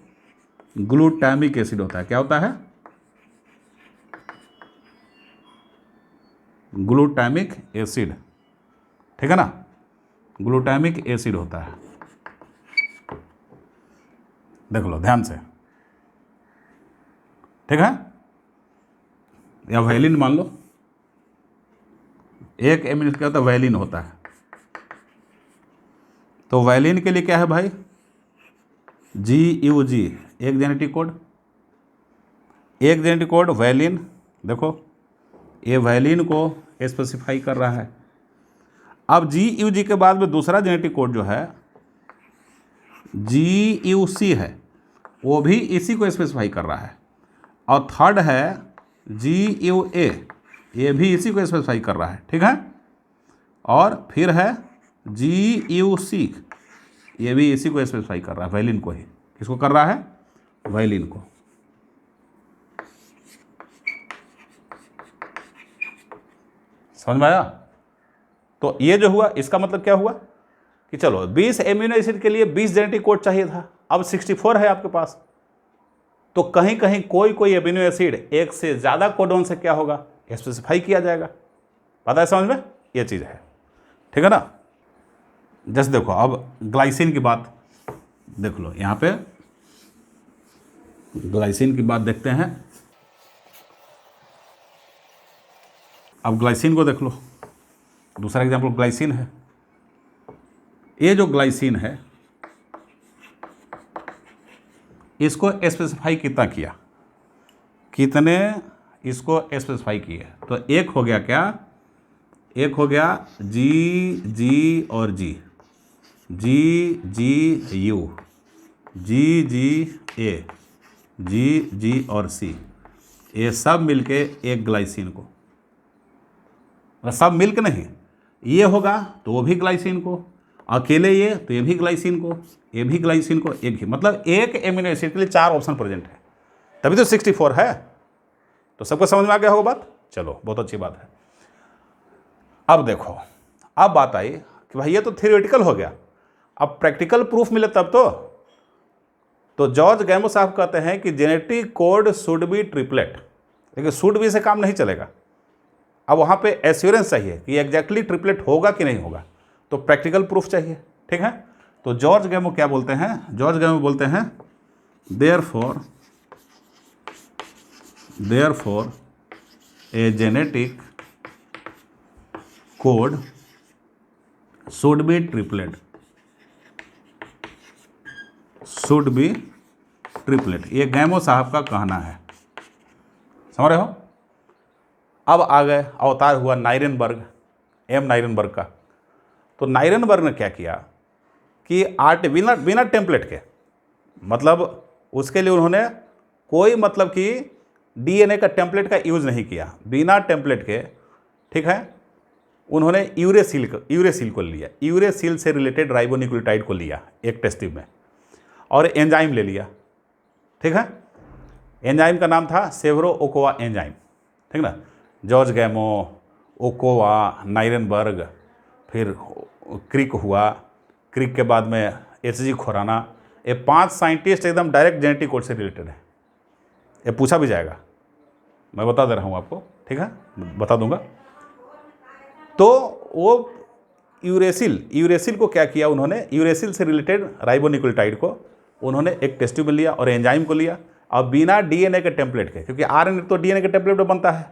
ग्लूटामिक एसिड होता है। क्या होता है? ग्लूटामिक एसिड, ठीक है ना, ग्लूटामिक एसिड होता है। देख लो ध्यान से, ठीक है। या वैलिन मान लो, एक एमिनो क्या होता है? वैलिन होता है। तो वैलिन के लिए क्या है भाई? GUG, एक जेनेटिक कोड, वैलिन। देखो ये वैलिन को स्पेसिफाई कर रहा है। अब GUG के बाद में दूसरा जेनेटिक कोड जो है GUC है, वो भी इसी को स्पेसिफाई कर रहा है। और थर्ड है GUA, ये भी इसी को स्पेसिफाई कर रहा है, ठीक है। और फिर है GUC, ये भी इसी को स्पेसिफाई कर रहा है, वैलिन को ही। किसको कर रहा है? वायलिन को। समझ में आया? तो ये जो हुआ इसका मतलब क्या हुआ कि चलो 20 एमिनो एसिड के लिए 20 जेनेटिक कोड चाहिए था, अब 64 है आपके पास। तो कहीं कहीं कोई कोई एमिनो एसिड एक से ज़्यादा कोडोन से क्या होगा, स्पेसिफाई किया जाएगा। पता है समझ में? ये चीज़ है, ठीक है ना। जैसे देखो अब ग्लाइसिन की बात देख लो, यहाँ पे ग्लाइसिन की बात देखते हैं। अब ग्लाइसिन को देख लो, दूसरा एग्जाम्पल ग्लाइसिन है। ये जो ग्लाइसिन है इसको स्पेसिफाई कितना किया, कितने इसको स्पेसिफाई किए, तो एक हो गया क्या, एक हो गया जी जी और जी, जी जी यू, जी जी ए, जी जी और सी, ये सब मिलके एक ग्लाइसिन को, सब मिलके नहीं, ये होगा तो वो भी ग्लाइसिन को, अकेले ये तो ये भी ग्लाइसिन को, ये भी ग्लाइसिन को, एक ही, मतलब एक एमिनो एसिड के लिए 4 ऑप्शन प्रेजेंट है, तभी तो 64 है। तो सबको समझ में आ गया होगा बात? चलो बहुत अच्छी बात है। अब देखो, अब बात आई कि भाई ये तो थियोरेटिकल हो गया, अब प्रैक्टिकल प्रूफ मिले तब तो जॉर्ज गैमो साहब कहते हैं कि genetic code should be triplet, लेकिन शुड बी से काम नहीं चलेगा। अब वहाँ पे एश्योरेंस चाहिए कि एग्जैक्टली ट्रिपलेट होगा कि नहीं होगा, तो प्रैक्टिकल प्रूफ चाहिए, ठीक है। तो जॉर्ज गैमो क्या बोलते हैं, जॉर्ज गैमो बोलते हैं therefore A genetic code should be triplet, should be triplet, ये गैमो साहब का कहना है, समझ रहे हो। अब आ गए, अवतार हुआ नाइरेनबर्ग, एम नाइरेनबर्ग का। तो नाइरेनबर्ग ने क्या किया कि बिना टेम्पलेट के, मतलब उसके लिए उन्होंने कोई मतलब कि डीएनए का टेम्पलेट का यूज़ नहीं किया, बिना टेम्पलेट के, ठीक है। उन्होंने यूरेसिल को लिया, यूरेसिल से रिलेटेड राइबोन्यूक्लियोटाइड को लिया एक टेस्ट ट्यूब में, और एंजाइम ले लिया, ठीक है। एंजाइम का नाम था सेवरो ओकोवा एंजाइम, ठीक ना। जॉर्ज गैमो, ओकोवा, नाइरेनबर्ग, फिर क्रिक हुआ, क्रिक के बाद में एच.जी. खुराना, ये 5 साइंटिस्ट एकदम डायरेक्ट जेनेटिक कोड से रिलेटेड है। ये पूछा भी जाएगा, मैं बता दे रहा हूँ आपको, ठीक है, बता दूंगा। तो वो यूरेसिल को क्या किया उन्होंने, यूरेसिल से रिलेटेड राइबोन्यूक्लियोटाइड को उन्होंने एक टेस्ट ट्यूब में लिया और एंजाइम को लिया, अब बिना डीएनए के टेम्पलेट के, क्योंकि आरएनए तो डीएनए के टेम्पलेट पर बनता है,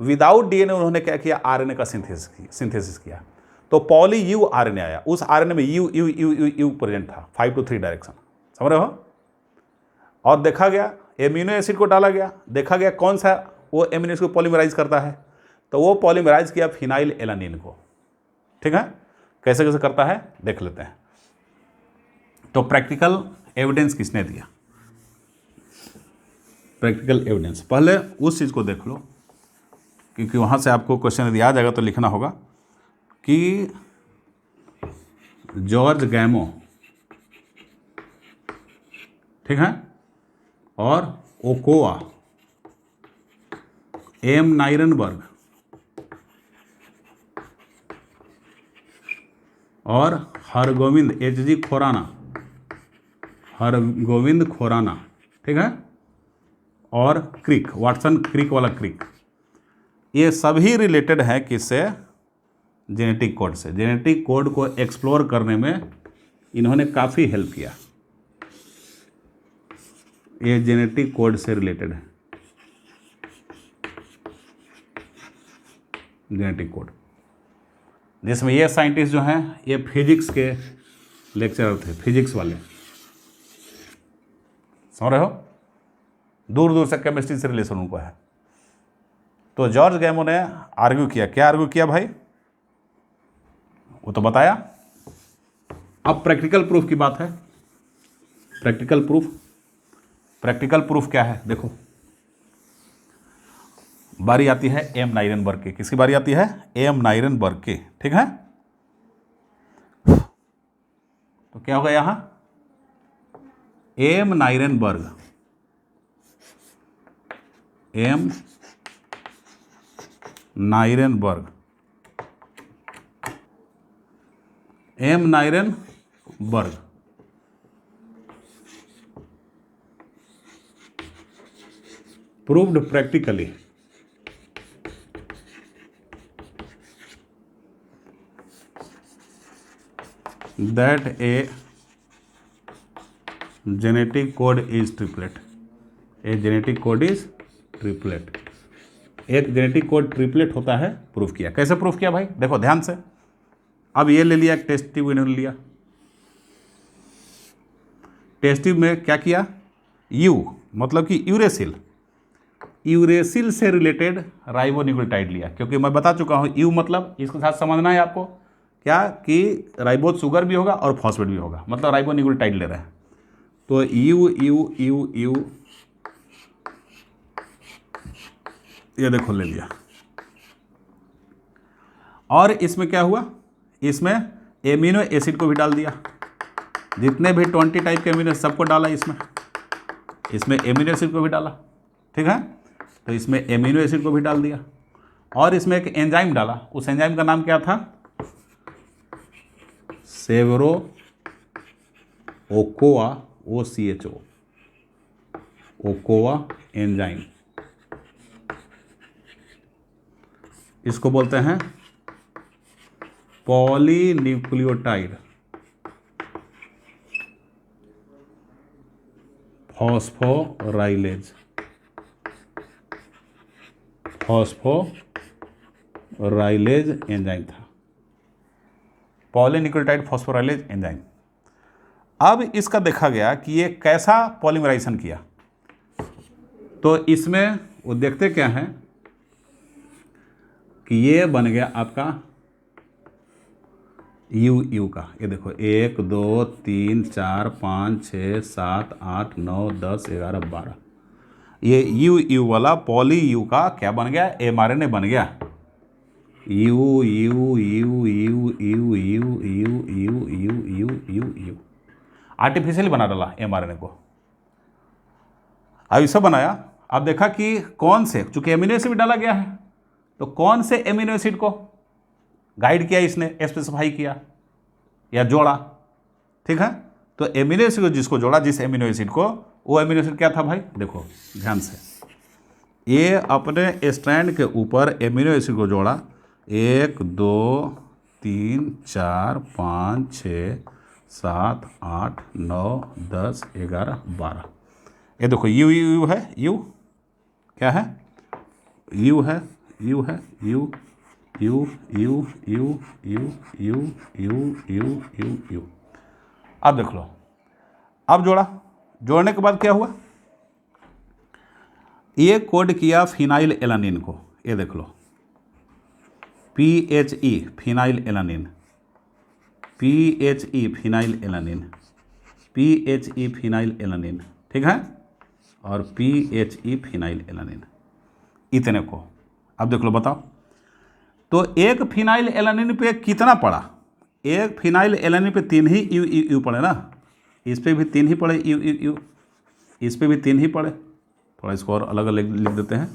विदाउट डीएनए उन्होंने क्या किया, आरएनए का सिंथेसिस किया। तो पॉली यू आरएनए आया, उस आरएनए में you you you you you present था, 5 to 3 डायरेक्शन, समझ रहे हो। और देखा गया, एमिनो एसिड को डाला गया, देखा गया कौन सा वो एमिनो एसिड को पॉलीमराइज करता है, तो वो पॉलीमराइज किया फिनाइल एलानिन को, ठीक है। कैसे कैसे करता है देख लेते हैं। तो प्रैक्टिकल एविडेंस किसने दिया, प्रैक्टिकल एविडेंस, पहले उस चीज़ को देख लो, क्योंकि वहाँ से आपको क्वेश्चन यदि आ जाएगा तो लिखना होगा कि जॉर्ज गैमो, ठीक है, और ओकोवा, एम नाइरेनबर्ग और हरगोविंद एच.जी. खुराना, ठीक है, और क्रिक, वाटसन क्रिक वाला क्रिक, ये सभी रिलेटेड है किससे, जेनेटिक कोड से। जेनेटिक कोड को एक्सप्लोर करने में इन्होंने काफ़ी हेल्प किया, ये जेनेटिक कोड से रिलेटेड है, जेनेटिक कोड, जिसमें ये साइंटिस्ट जो हैं ये फिजिक्स के लेक्चरर थे, फिजिक्स वाले, समझ रहे हो, दूर दूर से केमिस्ट्री से रिलेशन उनको है। तो जॉर्ज गैमो ने आर्ग्यू किया, क्या आर्ग्यू किया भाई, वो तो बताया। अब प्रैक्टिकल प्रूफ की बात है, प्रैक्टिकल प्रूफ क्या है, देखो बारी आती है एम नाइरेनबर्ग की, किसकी बारी आती है, एम नाइरेनबर्ग की, ठीक है। तो क्या होगा यहाँ, M Nirenberg M Nirenberg, M Nirenberg. proved practically that a genetic code is triplet, a genetic code is triplet, एक जेनेटिक कोड ट्रिपलेट होता है, प्रूफ किया। कैसे प्रूफ किया भाई, देखो ध्यान से। अब ये ले लिया, एक टेस्ट ट्यूब इन्होंने लिया, टेस्ट ट्यूब में क्या किया, यू मतलब कि यूरेसिल, यूरेसिल से रिलेटेड राइबोन्यूक्लियोटाइड लिया, क्योंकि मैं बता चुका हूँ यू मतलब इसके साथ समझना है आपको क्या कि राइबोज शुगर भी होगा और फॉस्फेट भी होगा, मतलब राइबोन्यूक्लियोटाइड ले रहे हैं। तो यू यू यू यू ये देखो ले लिया, और इसमें क्या हुआ, इसमें एमिनो एसिड को भी डाल दिया, जितने भी 20 टाइप के एमिनो सबको डाला इसमें एमिनो एसिड को भी डाला, ठीक है। तो इसमें एमिनो एसिड को भी डाल दिया, और इसमें एक एंजाइम डाला, उस एंजाइम का नाम क्या था, Severo Ochoa, OCHO, Ochoa enzyme, इसको बोलते हैं पॉलीन्यूक्लियोटाइड फॉस्फोराइलेज, फॉस्फोराइलेज एंजाइम था, पॉलीन्यूक्लियोटाइड फॉस्फोराइलेज एंजाइम। अब इसका देखा गया कि ये कैसा पॉलीमराइजेशन किया, तो इसमें वो देखते क्या है कि ये बन गया आपका यू का, ये देखो 1 2 3 4 5 6 7 8 9 10 11 12, ये यू वाला पॉली यू का क्या बन गया, mRNA बन गया, you you you you you you you you you you you you, artificially बना डाला mRNA को। अब इसे बनाया, अब देखा कि कौन से, चूंकि एमिनो एसिड भी डाला गया है, तो कौन से एमिनो एसिड को गाइड किया इसने, स्पेसिफाई किया या जोड़ा, ठीक है। तो एमिनो एसिड को जिसको जोड़ा, जिस एमिनो एसिड को, वो एमिनो एसिड क्या था भाई, देखो ध्यान से, ये अपने स्ट्रैंड के ऊपर एमिनो एसिड को जोड़ा, 1 2 3 4 5 6 7 8 9 10 11 12, ये देखो यू यू यू है, यू क्या है, यू है, यू है, you you you you you you you you you you. अब देख लो, अब जोड़ने के बाद क्या हुआ, ये कोड किया फिनाइल एलानिन को, ये देख लो PHE phenyl alanine, PHE phenyl alanine, PHE phenyl alanine, ठीक है, और PHE फिनाइल एलानिन, इतने को। अब देख लो बताओ, तो एक फिनाइल एलानिन पे कितना पड़ा, एक फिनाइल एलानिन पे 3 ही यू यू यू पड़े ना, इस पे भी 3 ही पड़े यू यू यू, इस पे भी 3 ही पड़े, थोड़ा इसको और अलग अलग लिख देते हैं,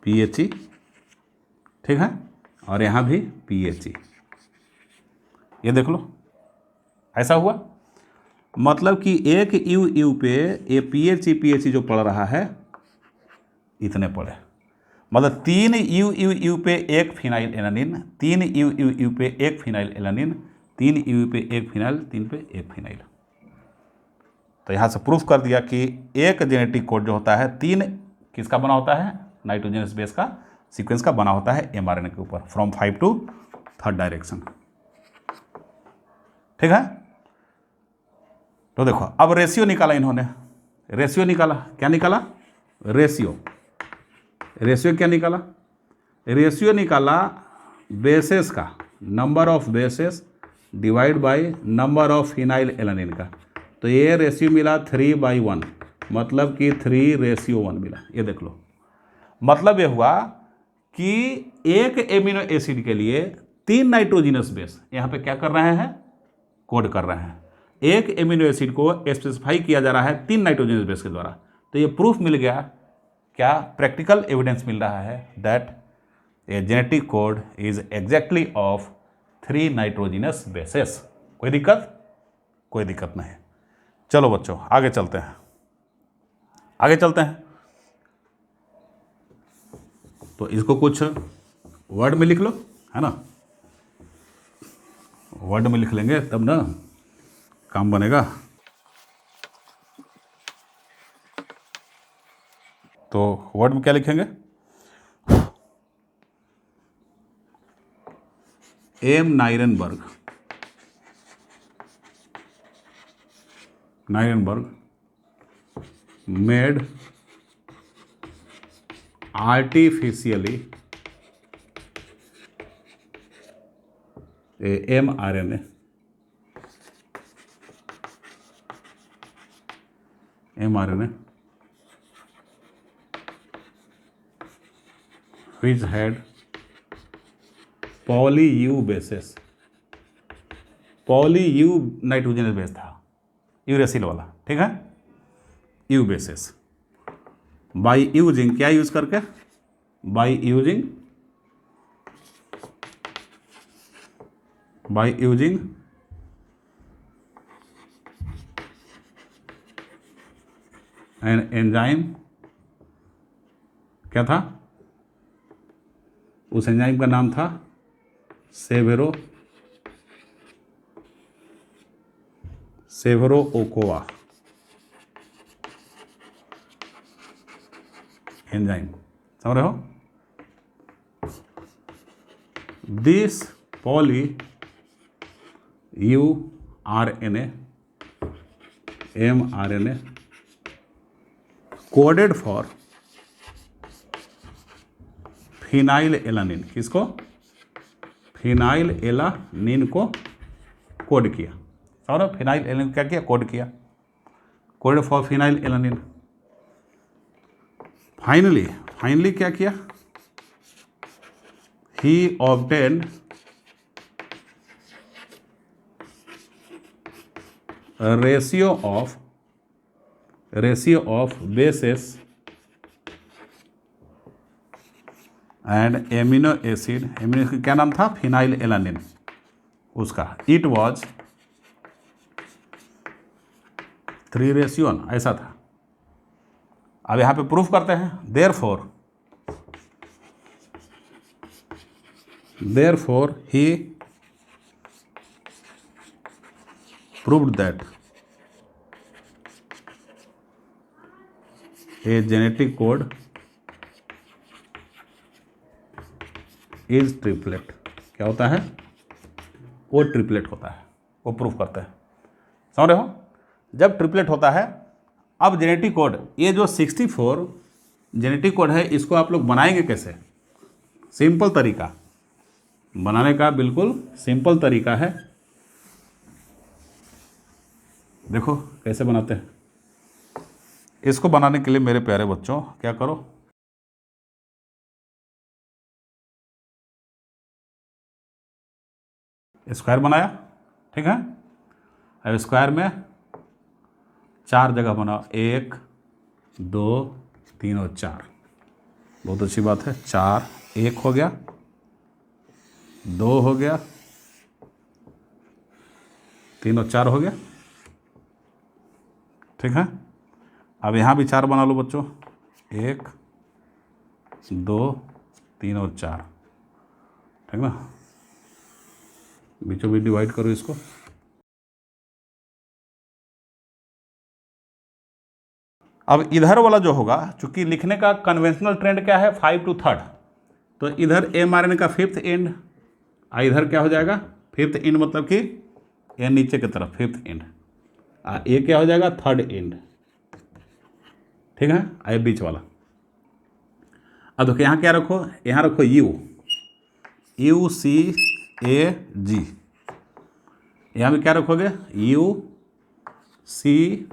PHE, ठीक है, और यहाँ भी PHE, ये देख लो ऐसा हुआ, मतलब कि एक यू यू पे ये PHE जो पड़ रहा है इतने पड़े, मतलब 3 यू यू यू पे एक phenyl alanine, 3 you you you पे एक फिनाइल एलानिन, 3 यू पे एक फिनाइल, 3 पे एक फिनाइल। तो यहाँ से प्रूफ कर दिया कि एक जेनेटिक कोड जो होता है 3 किसका बना होता है, नाइट्रोजनस बेस का सीक्वेंस का बना होता है mRNA के ऊपर, फ्रॉम 5 to 3rd डायरेक्शन, ठीक है। तो देखो अब रेशियो निकाला इन्होंने, रेशियो निकाला, क्या निकाला, रेशियो क्या निकाला, रेशियो निकाला बेसेस का, number of bases divide by number of phenyl alanine का, तो ये रेशियो मिला 3/1, मतलब कि 3:1 मिला, ये देख लो। मतलब ये हुआ कि एक एमिनो एसिड के लिए 3 नाइट्रोजिनस बेस यहाँ पे क्या कर रहे हैं, कोड कर रहे हैं, एक एमिनो एसिड को स्पेसिफाई किया जा रहा है 3 नाइट्रोजनस बेस के द्वारा। तो ये प्रूफ मिल गया क्या प्रैक्टिकल एविडेंस मिल रहा है that A genetic code is exactly of 3 nitrogenous bases. कोई दिक्कत? कोई दिक्कत नहीं। चलो बच्चों आगे चलते हैं, आगे चलते हैं। तो इसको कुछ वर्ड में लिख लो, है ना, वर्ड में लिख लेंगे तब ना काम बनेगा। तो वर्ड में क्या लिखेंगे? M Nirenberg made artificially a mRNA which had poly-U bases, poly-U nitrogenous base था, यूरेसिल वाला, ठीक है, U बेसिस, बाई यूजिंग क्या यूज करके? बाई यूजिंग एन एंजाइम, क्या था? उस एंजाइम का नाम था सेवेरो-ओकोआ एंजाइम, समझ रहे हो? This poly-U RNA mRNA coded for phenyl alanine. किसको? फिनाइल एलानिन को कोड किया। समझ रहे हो? फिनाइल एलानिन क्या किया? कोड किया, coded for phenylalanine. Finally क्या किया? He obtained ratio of bases and amino acid क्या नाम था? फिनाइल एलानिन उसका। इट वॉज 3:1 ऐसा था। अब यहाँ पे प्रूफ करते हैं। therefore he proved that a genetic code is triplet। क्या होता है? वो ट्रिपलेट होता है, वो प्रूफ करते हैं। समझ रहे हो? जब ट्रिपलेट होता है, अब जेनेटिक कोड, ये जो 64 जेनेटिक कोड है, इसको आप लोग बनाएंगे कैसे? सिंपल तरीका बनाने का, बिल्कुल सिंपल तरीका है। देखो कैसे बनाते हैं। इसको बनाने के लिए मेरे प्यारे बच्चों क्या करो, स्क्वायर बनाया, ठीक है। अब स्क्वायर में 4 जगह बनाओ, 1 2 3 और 4। बहुत अच्छी बात है। 4 1 हो गया, 2 हो गया, 3 और 4 हो गया, ठीक है। अब यहाँ भी 4 बना लो बच्चों, 1 2 3 और 4, ठीक ना। बीचों बीच डिवाइड करो इसको। अब इधर वाला जो होगा, चूंकि लिखने का कन्वेंशनल ट्रेंड क्या है? 5 to 3rd, तो इधर mRNA का 5th एंड, इधर क्या हो जाएगा? 5th एंड, मतलब कि ये नीचे की तरफ 5th एंड, ये क्या हो जाएगा? 3rd एंड, ठीक है। ये बीच वाला। अब देखो यहाँ क्या रखो? यहाँ रखो UCAG। यहाँ भी क्या रखोगे? UCA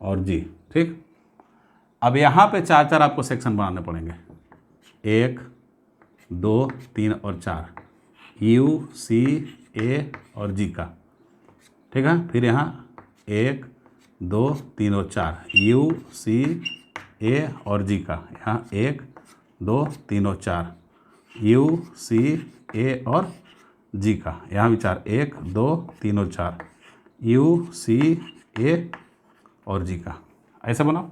और G, ठीक। अब यहाँ पे 4 आपको सेक्शन बनाने पड़ेंगे, 1 2 3 और 4, UCA और G का, ठीक है। फिर यहाँ 1 2 3 और 4, UCA ए और जी का, यहाँ 1 2 3 और 4, यू सी ए और जी का, यहाँ भी 4, 1 2 3 और 4, यू सी ए और जी का। ऐसे बनाओ।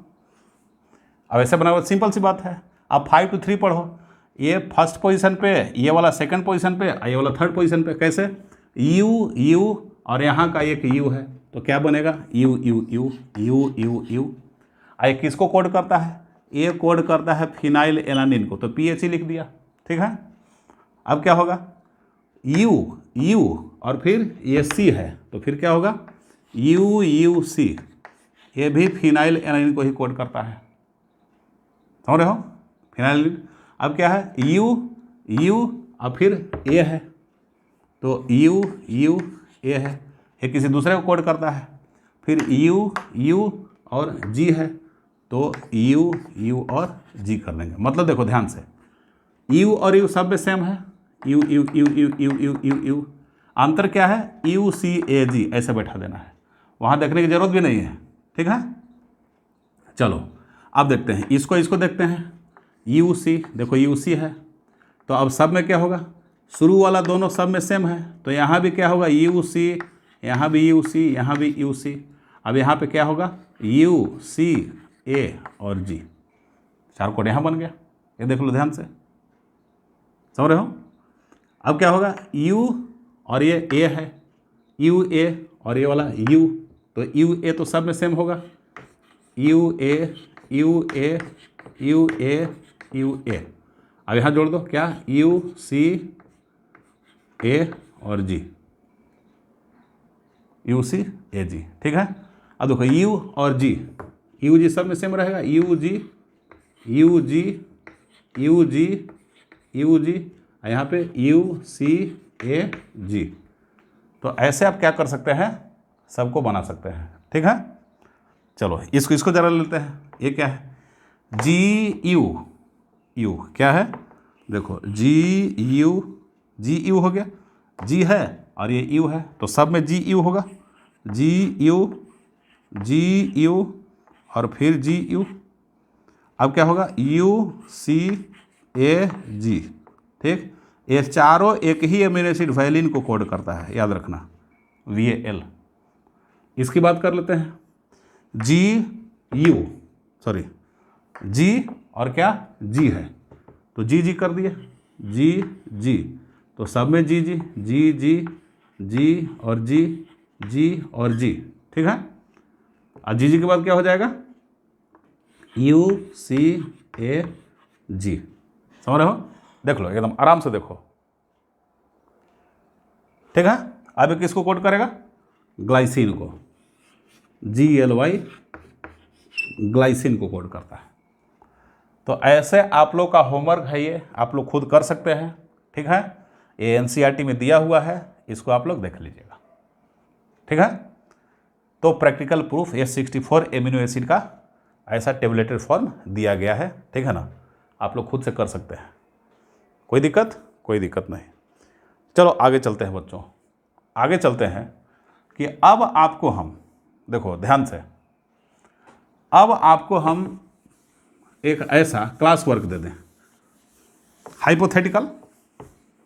अब ऐसे बनाओ, सिंपल सी बात है। अब 5 to 3 पढ़ो, ये फर्स्ट पोजीशन पे, ये वाला सेकंड पोजीशन पे, ये वाला थर्ड पोजीशन पे। कैसे? यू यू और यहाँ का एक यू है, तो क्या बनेगा? You you you you you you. ये किसको कोड करता है? ये कोड करता है फिनाइल एलानिन को, तो PHE लिख दिया। ठीक है। अब क्या होगा? यू यू और फिर ये सी है, तो फिर क्या होगा? You you see. ये भी फिनाइल एलानिन को ही कोड करता है, समझ रहे हो? फिनाइल। अब क्या है? यू यू और फिर ए है, तो यू यू ए है, ये किसी दूसरे को कोड करता है। फिर यू यू और जी है, तो यू यू और जी कर लेंगे। मतलब देखो ध्यान से, यू और यू सब में सेम है, you you you you you you you you. अंतर क्या है? यू सी ए जी ऐसे बैठा देना है, वहाँ देखने की जरूरत भी नहीं है। ठीक है। चलो अब देखते हैं, इसको देखते हैं। यू सी, देखो यू सी है, तो अब सब में क्या होगा? शुरू वाला दोनों सब में सेम है, तो यहाँ भी क्या होगा? यू सी, यहाँ भी यू सी, यहाँ भी यू सी। अब यहाँ पे क्या होगा? यू सी ए और जी, 4 कोड यहाँ बन गया। ये देख लो ध्यान से, समझ रहे हो? अब क्या होगा? यू और ये ए है, यू ए और ये वाला यू, तो यू ए तो सब में सेम होगा, U A U A U A U A. अब यहाँ जोड़ दो, क्या? यू सी ए और जी, यू सी ए जी। ठीक है। अब देखो यू और जी, यू जी सब में सेम रहेगा, U G U G U G U G, यहाँ पे यू सी ए जी। तो ऐसे आप क्या कर सकते हैं? सबको बना सकते हैं। ठीक है। चलो इसको जरा लेते हैं। ये क्या है? जी यू यू क्या है? देखो जी यू हो गया, जी है और ये यू है, तो सब में जी यू होगा, जी यू और फिर जी यू। अब क्या होगा? यू सी ए जी। ठीक। ये चारों एक ही अमीनो एसिड वैलिन को कोड करता है, याद रखना, VAL। इसकी बात कर लेते हैं। जी और क्या? जी है, तो जी कर दिया, जी, तो सब में जी और जी और जी। ठीक है। और जी के बाद क्या हो जाएगा? यू सी ए जी। समझ रहे हो? देख लो एकदम आराम से देखो। ठीक है। अब ये किसको कोड करेगा? ग्लाइसिन को, GLY ग्लाइसिन को कोड करता है। तो ऐसे आप लोग का होमवर्क है, ये आप लोग खुद कर सकते हैं। ठीक है। ये NCERT में दिया हुआ है, इसको आप लोग देख लीजिएगा। ठीक है। तो प्रैक्टिकल प्रूफ ये 64 एमिनो एसिड का ऐसा टेबलेटेड फॉर्म दिया गया है। ठीक है ना, आप लोग खुद से कर सकते हैं, कोई दिक्कत नहीं। चलो आगे चलते हैं बच्चों, आगे चलते हैं कि अब आपको हम देखो ध्यान से, अब आपको हम एक ऐसा क्लास वर्क दे दें हाइपोथेटिकल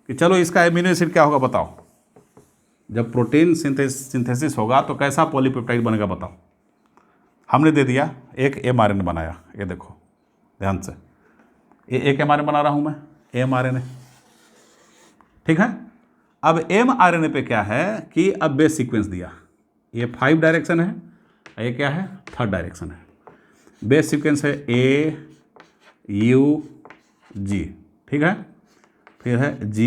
कि चलो इसका एमिनो एसिड क्या होगा बताओ, जब प्रोटीन सिंथेसिस होगा तो कैसा पॉलीपेप्टाइड बनेगा बताओ। हमने दे दिया एक mRNA बनाया, ये देखो ध्यान से, ये एक mRNA बना रहा हूँ मैं, mRNA। ठीक है। अब mRNA पे क्या है कि अब बेस सीक्वेंस दिया, ये 5 डायरेक्शन है, ये क्या है? 3rd डायरेक्शन है। बेस सीक्वेंस है A U G। ठीक है। फिर है G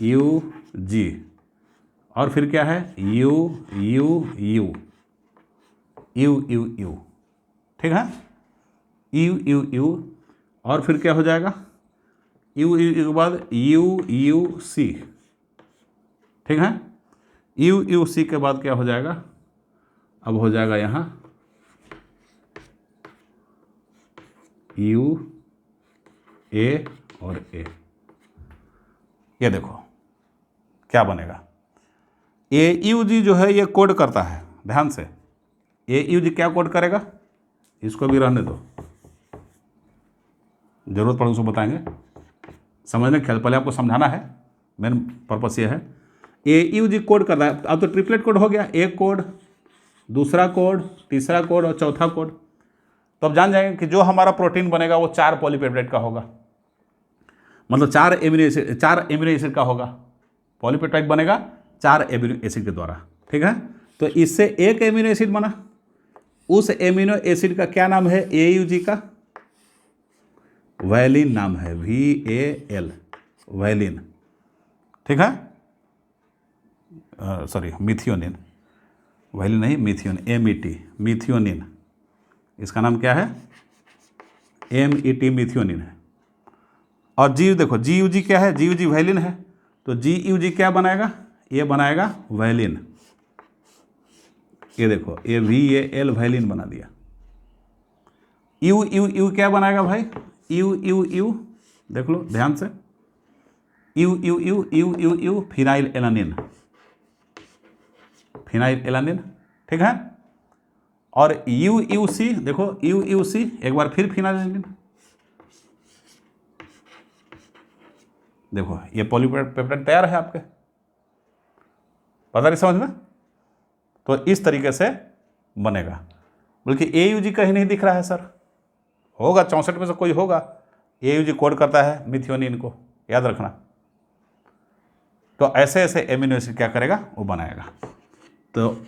U G और फिर क्या है? U U U U U U। ठीक है। U U U और फिर क्या हो जाएगा? U U U के बाद U U C। ठीक है। U U C के बाद क्या हो जाएगा? अब हो जाएगा यहाँ U A और A। ये देखो क्या बनेगा? AUG जो है ये कोड करता है, ध्यान से, AUG क्या कोड करेगा? इसको भी रहने दो, ज़रूरत पड़े उसको बताएंगे, समझने के ख्याल पहले आपको समझाना है, मेन पर्पस ये है। AUG कोड कर रहा है, अब तो ट्रिपलेट कोड हो गया, एक कोड, दूसरा कोड, तीसरा कोड और चौथा कोड। तो अब जान जाएंगे कि जो हमारा प्रोटीन बनेगा वो 4 पॉलीपेप्टाइड का होगा, मतलब 4 एमिनो एसिड का होगा। पॉलीपेप्टाइड बनेगा 4 एमिनो एसिड के द्वारा, ठीक है। तो इससे एक एमिनो एसिड बना, उस एमिनो एसिड का क्या नाम है AUG का? वैलिन नाम है, VAL, वैलिन, ठीक है। सॉरी, मिथियोनिन, वैलिन नहीं, मिथियोनिन, MET, मिथियोनिन, इसका नाम क्या है? MET, मिथियोनिन है। और जी देखो, GUG क्या है? GUG वैलिन है, तो GUG क्या बनाएगा? ये बनाएगा वैलिन, ये देखो, ये VAL वैलिन बना दिया। U क्या बनाएगा भाई? U देख लो ध्यान से, U phenyl alanine, phenyl alanine, ठीक है। और UC देखो, UC एक बार फिर फिनाइल एलानिन, देखो ये पॉलीपेप्टाइड तैयार है आपके, पता नहीं समझ में? तो इस तरीके से बनेगा। बल्कि AUG कहीं नहीं दिख रहा है सर, होगा 64 में से कोई होगा, AUG कोड करता है मिथियोनिन को, याद रखना। तो ऐसे ऐसे एमिनो एसिड क्या करेगा? वो बनाएगा। तो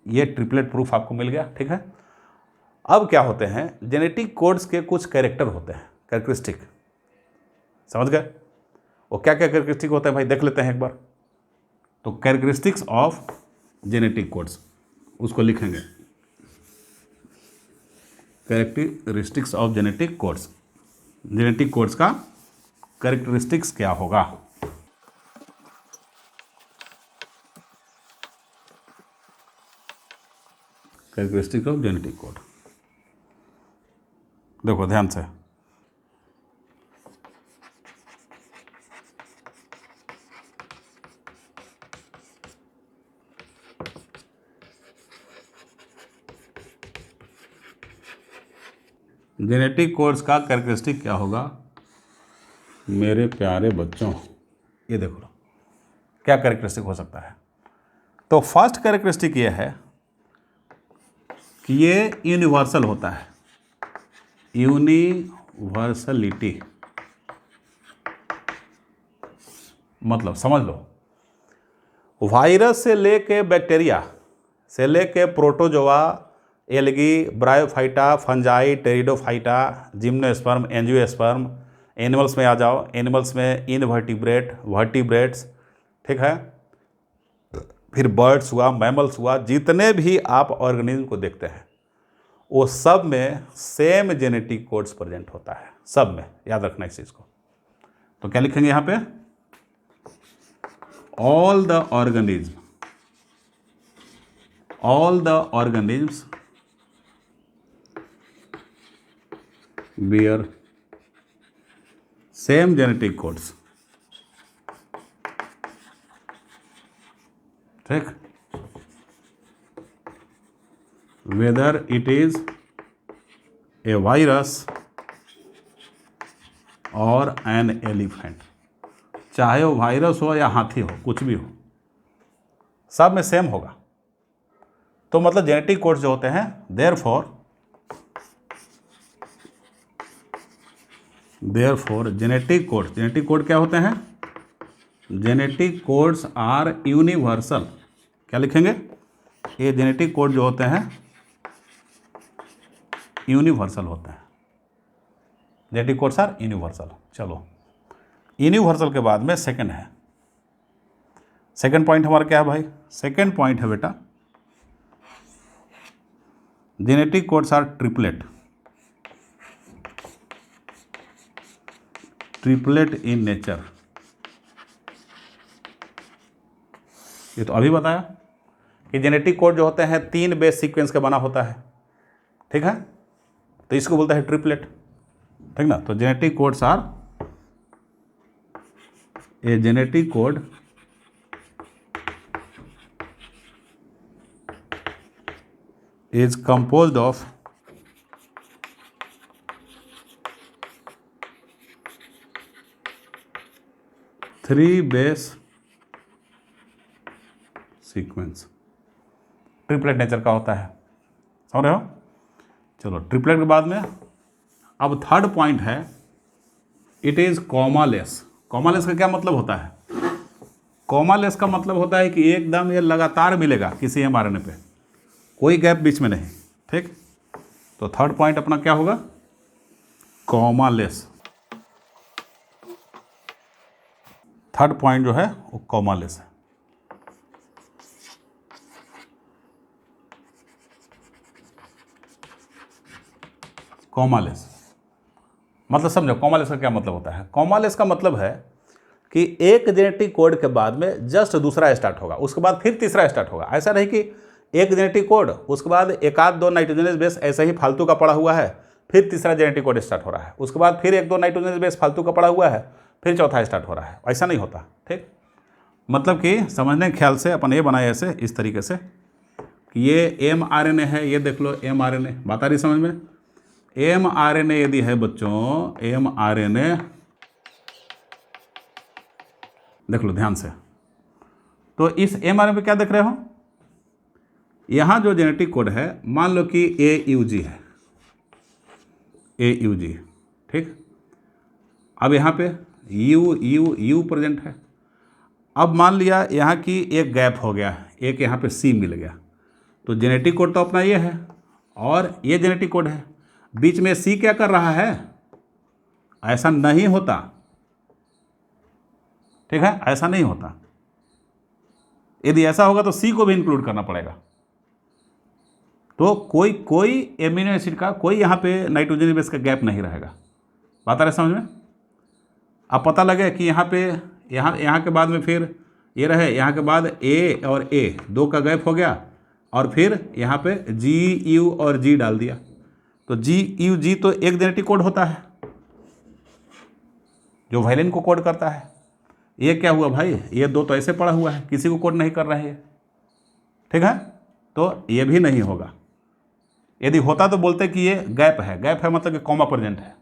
ये ट्रिपलेट प्रूफ आपको मिल गया, ठीक है। अब क्या होते हैं, जेनेटिक कोड्स के कुछ कैरेक्टर होते हैं, कैरेक्टरिस्टिक, समझ गए? वो क्या क्या कैरेक्टरिस्टिक होते हैं भाई, देख लेते हैं एक बार। तो कैरेक्टरिस्टिक्स ऑफ जेनेटिक कोड्स, उसको लिखेंगे, characteristics of genetic codes. Genetic codes का कैरेक्टरिस्टिक्स क्या होगा? कैरेक्टरिस्टिक्स ऑफ जेनेटिक कोड, देखो ध्यान से, जेनेटिक कोड्स का कैरेक्टरिस्टिक क्या होगा मेरे प्यारे बच्चों? ये देखो क्या कैरेक्टरिस्टिक हो सकता है। तो फर्स्ट कैरेक्टरिस्टिक ये है कि ये यूनिवर्सल होता है, यूनिवर्सलिटी, मतलब समझ लो, वायरस से लेके बैक्टीरिया से लेके protozoa, algae, bryophyta, fungi, pteridophyta, gymnosperm, angiosperm, animals में आ जाओ, एनिमल्स में इनवर्टिब्रेट, वर्टिब्रेट्स, ठीक है। फिर बर्ड्स हुआ, मैमल्स हुआ, जितने भी आप ऑर्गेनिज्म को देखते हैं वो सब में सेम जेनेटिक कोड्स प्रेजेंट होता है, सब में, याद रखना इस चीज़ को। तो क्या लिखेंगे यहाँ पे? all the organisms bear same genetic codes, ठीक, whether it is a virus और an elephant, चाहे वो वायरस हो या हाथी हो, कुछ भी हो, सब में सेम होगा। तो मतलब जेनेटिक कोड्स जो होते हैं, देयरफॉर जेनेटिक कोड क्या होते हैं? Genetic codes are universal. क्या लिखेंगे? ये जेनेटिक कोड जो होते हैं यूनिवर्सल होते हैं, जेनेटिक कोड्स आर यूनिवर्सल। चलो, यूनिवर्सल के बाद में सेकंड है, सेकंड पॉइंट हमारा क्या है भाई? सेकंड पॉइंट है बेटा, genetic codes are triplet, triplet in nature. ये तो अभी बताया कि जेनेटिक कोड जो होते हैं 3 बेस सीक्वेंस का बना होता है, ठीक है। तो इसको बोलता है ट्रिपलेट, ठीक ना। तो genetic codes are, a genetic code is composed of 3 base sequence triplet nature का होता है, समझ रहे हो। चलो ट्रिपलेट के बाद में अब थर्ड पॉइंट है, इट इज कॉमालेस। कॉमालेस का क्या मतलब होता है? कॉमालेस का मतलब होता है कि एकदम ये लगातार मिलेगा किसी mRNA पे, कोई गैप बीच में नहीं, ठीक। तो थर्ड पॉइंट अपना क्या होगा? कॉमालेस। थर्ड पॉइंट जो है वो कॉमालेस है। कॉमालेस मतलब समझो, कॉमालेस का क्या मतलब होता है? कॉमालेस का मतलब है कि एक जेनेटिक कोड के बाद में जस्ट दूसरा स्टार्ट होगा, उसके बाद फिर तीसरा स्टार्ट होगा। ऐसा नहीं कि एक जेनेटिक कोड उसके बाद एक आध दो नाइट्रोजनस बेस ऐसे ही फालतू का पड़ा हुआ है, फिर तीसरा जेनेटिक कोड स्टार्ट हो रहा है, उसके बाद फिर एक दो नाइट्रोजनस बेस फालतू का पड़ा हुआ है, फिर चौथा स्टार्ट हो रहा है। ऐसा नहीं होता, ठीक। मतलब कि समझने के ख्याल से अपन ये बनाए ऐसे इस तरीके से कि ये mRNA है, ये देख लो mRNA, बात आ रही समझ में। mRNA यदि है बच्चों, mRNA देख लो ध्यान से, तो इस mRNA पे क्या देख रहे हो? यहाँ जो जेनेटिक कोड है मान लो कि AUG है, AUG, ठीक। अब यहाँ पे U प्रेजेंट है। अब मान लिया यहाँ की एक गैप हो गया, एक यहाँ पे C मिल गया, तो जेनेटिक कोड तो अपना ये है और ये जेनेटिक कोड है, बीच में C क्या कर रहा है? ऐसा नहीं होता, ठीक है, ऐसा नहीं होता। यदि ऐसा होगा तो C को भी इंक्लूड करना पड़ेगा। तो कोई एमिनो एसिड का कोई यहाँ पे नाइट्रोजन बेस का गैप नहीं रहेगा। बात आ रहा है समझ में? अब पता लगे कि यहाँ पे यहाँ के बाद में फिर ये रहे, यहाँ के बाद A और A दो का गैप हो गया और फिर यहाँ पे GU और G डाल दिया, तो GUG तो एक जेनेटिक कोड होता है जो वायलिन को कोड करता है। ये क्या हुआ भाई? ये दो तो ऐसे पड़ा हुआ है, किसी को कोड नहीं कर रहा है ये, ठीक है। तो ये भी नहीं होगा। यदि होता तो बोलते कि ये गैप है। गैप है मतलब कि कॉमा प्रेजेंट है।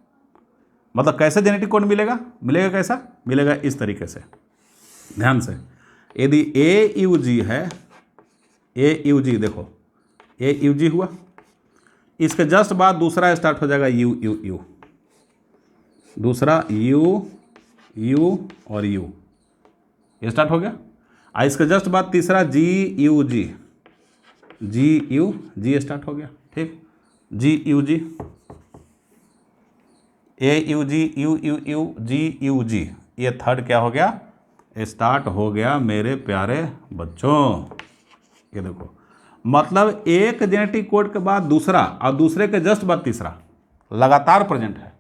मतलब कैसे जेनेटिक कोड मिलेगा? मिलेगा कैसा? मिलेगा इस तरीके से, ध्यान से। यदि AUG है, AUG देखो AUG हुआ, इसके जस्ट बाद दूसरा स्टार्ट हो जाएगा U, दूसरा U और U, ये स्टार्ट हो गया। इसके जस्ट बाद तीसरा GUG स्टार्ट हो गया, ठीक। GUG, AUG, UUU, GUG, ये थर्ड क्या हो गया? स्टार्ट हो गया मेरे प्यारे बच्चों। ये देखो, मतलब एक जेनेटिक कोड के बाद दूसरा और दूसरे के जस्ट बाद तीसरा लगातार प्रेजेंट है,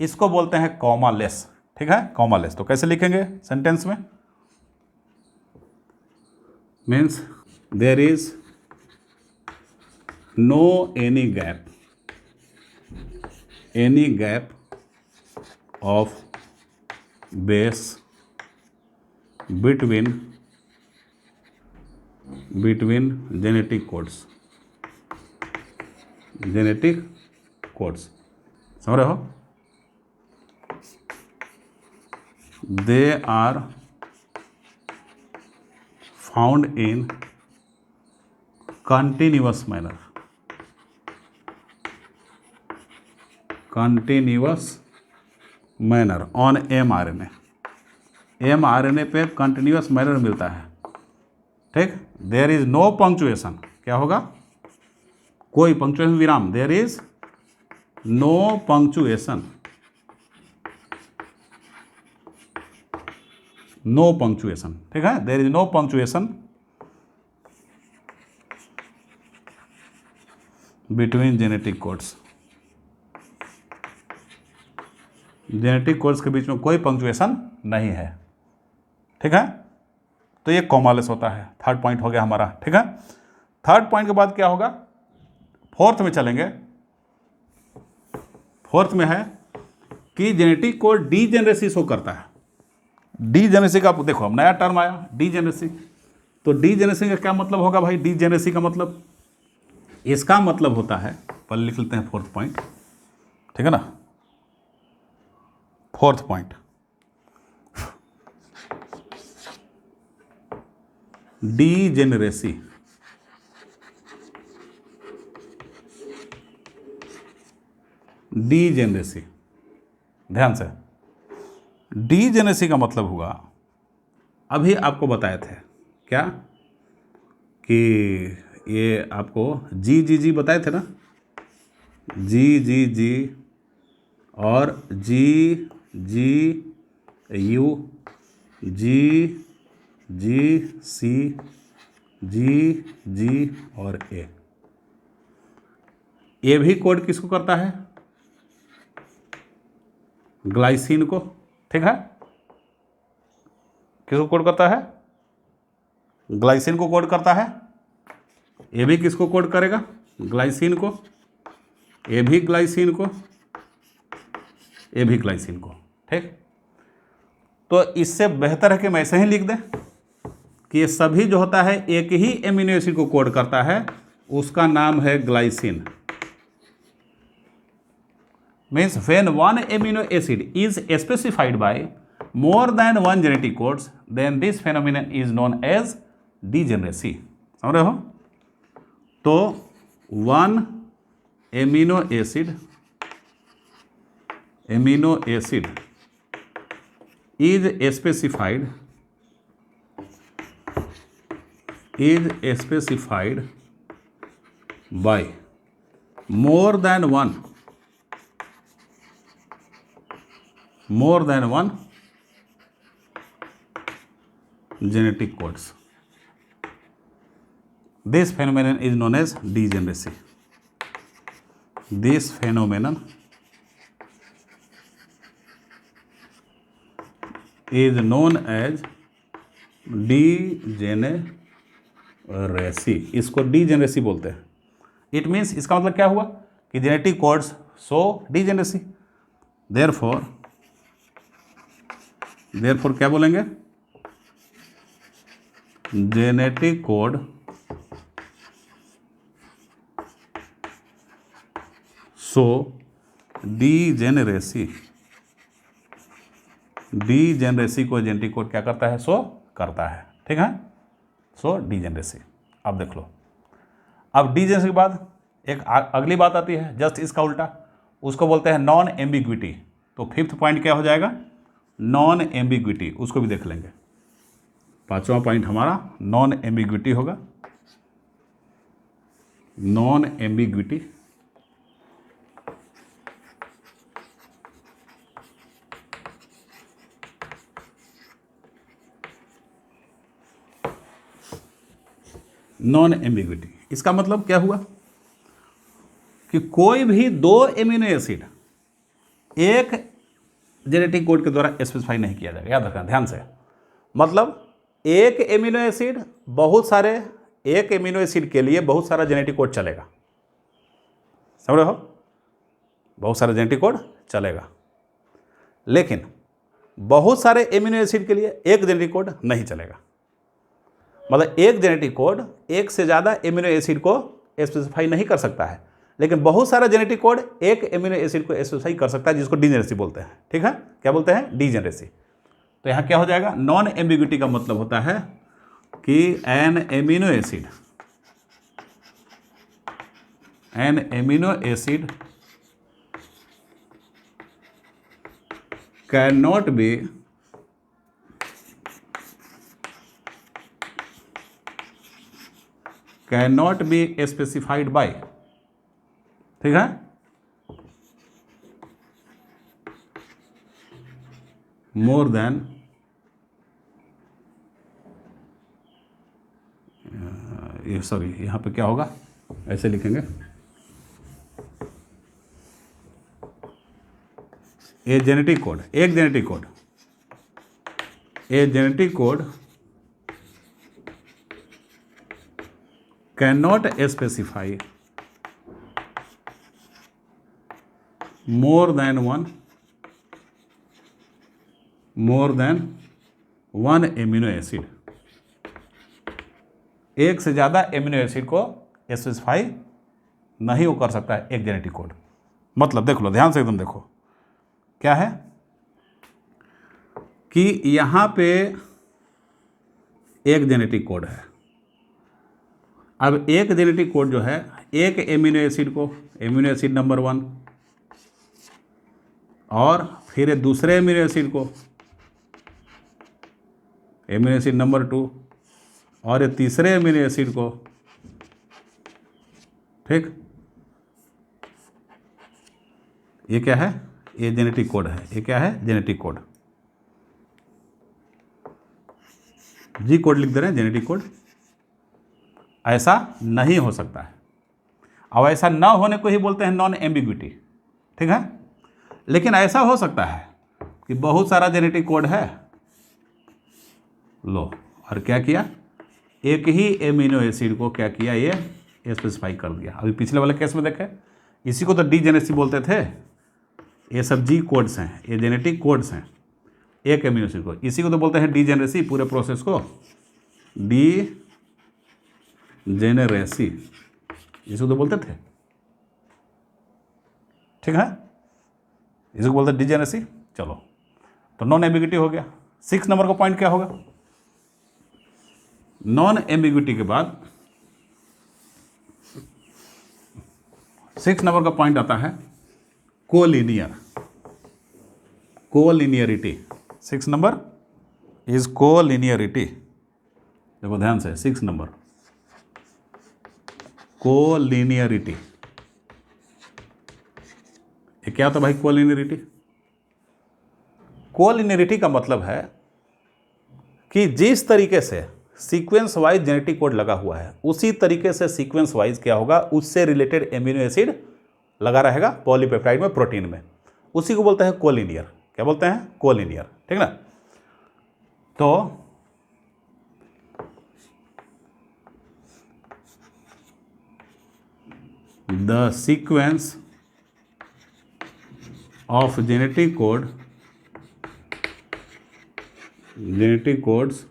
इसको बोलते हैं कॉमालेस, ठीक है, कॉमालेस। तो कैसे लिखेंगे सेंटेंस में? Means there is no any gap of base between genetic codes, समझ रहे हो? They are found in continuous manner on mRNA। mRNA पे कंटिन्यूस मैनर मिलता है, ठीक। देयर इज नो पंक्चुएशन, क्या होगा? कोई पंक्चुएशन विराम, देयर इज नो पंक्चुएशन, ठीक है, there is no punctuation between genetic codes. Genetic codes के बीच में कोई पंक्चुएशन नहीं है, ठीक है। तो ये कॉमालेस होता है। थर्ड पॉइंट हो गया हमारा, ठीक है। थर्ड पॉइंट के बाद क्या होगा? फोर्थ में चलेंगे। फोर्थ में है कि जेनेटिक कोड डीजेनरेसी शो करता है। डीजेनरेसी का देखो, अब नया टर्म आया डीजेनरेसी। तो डीजेनरेसी का क्या मतलब होगा भाई? डीजेनरेसी का मतलब, इसका मतलब होता है, पहले लिख लेते हैं फोर्थ पॉइंट, ठीक है ना। फोर्थ पॉइंट, डीजेनरेसी, डीजेनरेसी, ध्यान से, डीजेनरेसी का मतलब हुआ, अभी आपको बताए थे क्या कि ये आपको जी बताए थे ना, जी और जी यू, जी सी, जी और ए भी कोड किसको करता है? ग्लाइसिन को, ठीक है। किसको कोड करता है? ग्लाइसिन को कोड करता है। ये भी किसको कोड करेगा? ग्लाइसिन को। ये भी ग्लाइसिन को, ये भी ग्लाइसिन को, ठीक। तो इससे बेहतर है कि मैं ऐसे ही लिख दें कि ये सभी जो होता है एक ही एमिनो एसिड को कोड करता है, उसका नाम है glycine. Means when one amino acid is specified by more than one genetic codes, then this phenomenon is known as degeneracy. समझ रहे हो? तो one amino acid is specified by more than one genetic codes. This phenomenon is known as degeneracy. This phenomenon is known as degeneracy. इसको degeneracy बोलते हैं. It means, इसका मतलब क्या हुआ कि genetic codes show degeneracy. Therefore क्या बोलेंगे? जेनेटिक कोड सो डीजेनरेसी को जेनेटिक कोड क्या करता है? सो करता है, ठीक है। सो डीजेनरेसी। अब देख लो, अब डीजेनरेसी के बाद एक अगली बात आती है जस्ट इसका उल्टा, उसको बोलते हैं नॉन एम्बिग्विटी। तो फिफ्थ पॉइंट क्या हो जाएगा? Non ambiguity. उसको भी देख लेंगे। पांचवा पॉइंट हमारा नॉन एम्बिग्विटी होगा। नॉन एम्बिग्विटी, नॉन एम्बिग्विटी इसका मतलब क्या हुआ कि कोई भी दो एमिनो एसिड एक जेनेटिक कोड के द्वारा स्पेसिफाई नहीं किया जाएगा। याद रखना ध्यान से। मतलब एक एमिनो एसिड एक एमिनो एसिड के लिए बहुत सारा जेनेटिक कोड चलेगा। समझ रहे हो? बहुत सारा जेनेटिक कोड चलेगा, लेकिन बहुत सारे एमिनो एसिड के लिए एक जेनेटिक कोड नहीं चलेगा। मतलब एक जेनेटिक कोड एक से ज़्यादा एमिनो एसिड को स्पेसिफाई नहीं कर सकता है, लेकिन बहुत सारा जेनेटिक कोड एक एमिनो एसिड को स्पेसिफाई कर सकता है, जिसको डीजेनरेसी बोलते हैं। ठीक है, क्या बोलते हैं? डीजेनरेसी। तो यहाँ क्या हो जाएगा? नॉन एम्बिग्विटी का मतलब होता है कि an amino acid cannot be specified by, ठीक है, more than सॉरी यहाँ पे क्या होगा, ऐसे लिखेंगे a genetic code cannot specify more than one amino acid. एक से ज़्यादा एमिनो एसिड को स्पेसिफाई नहीं वो कर सकता है एक जेनेटिक कोड। मतलब देख लो, ध्यान से एकदम देखो, क्या है कि यहाँ पे एक जेनेटिक कोड है, अब एक जेनेटिक कोड जो है, एक एमिनो एसिड को, एमिनो एसिड नंबर 1, और फिर दूसरे एमिनो एसिड को, एमिनो एसिड नंबर 2, और ये तीसरे एमिनो एसिड को, ठीक। ये क्या है? ये जेनेटिक कोड है। ये क्या है? Genetic code. जी कोड लिख दे रहे हैं, जेनेटिक कोड। ऐसा नहीं हो सकता है, और ऐसा ना होने को ही बोलते हैं नॉन एम्बिग्विटी, ठीक है। लेकिन ऐसा हो सकता है कि बहुत सारा जेनेटिक कोड है, लो, और क्या किया, एक ही एमिनो एसिड को क्या किया, ये स्पेसिफाई कर दिया। अभी पिछले वाले केस में देखें, इसी को तो डीजेनेसी बोलते थे। ये सब जी कोड्स हैं, ये जेनेटिक कोड्स हैं एक एमिनो एसिड को, इसी को तो बोलते हैं डीजेनेरेसी, पूरे प्रोसेस को डीजेनेरेसी इसको तो बोलते थे, ठीक है। इसको बोलते हैं डीजेनेरेसी। चलो, तो नॉन एम्बिग्विटी हो गया। 6 नंबर का पॉइंट क्या होगा? नॉन एम्बिग्विटी के बाद 6 नंबर का पॉइंट आता है collinear, collinearity. 6 number is collinearity. देखो ध्यान से, 6 नंबर कोलिनियरिटी। ये क्या होता है भाई कोलिनियरिटी? कोलिनियरिटी का मतलब है कि जिस तरीके से सीक्वेंस वाइज जेनेटिक कोड लगा हुआ है, उसी तरीके से सीक्वेंस वाइज क्या होगा, उससे रिलेटेड एमिनो एसिड लगा रहेगा पॉलीपेप्टाइड में, प्रोटीन में। उसी को बोलते हैं कोलिनियर। क्या बोलते हैं? कोलिनियर, ठीक ना। तो the sequence of genetic code, genetic codes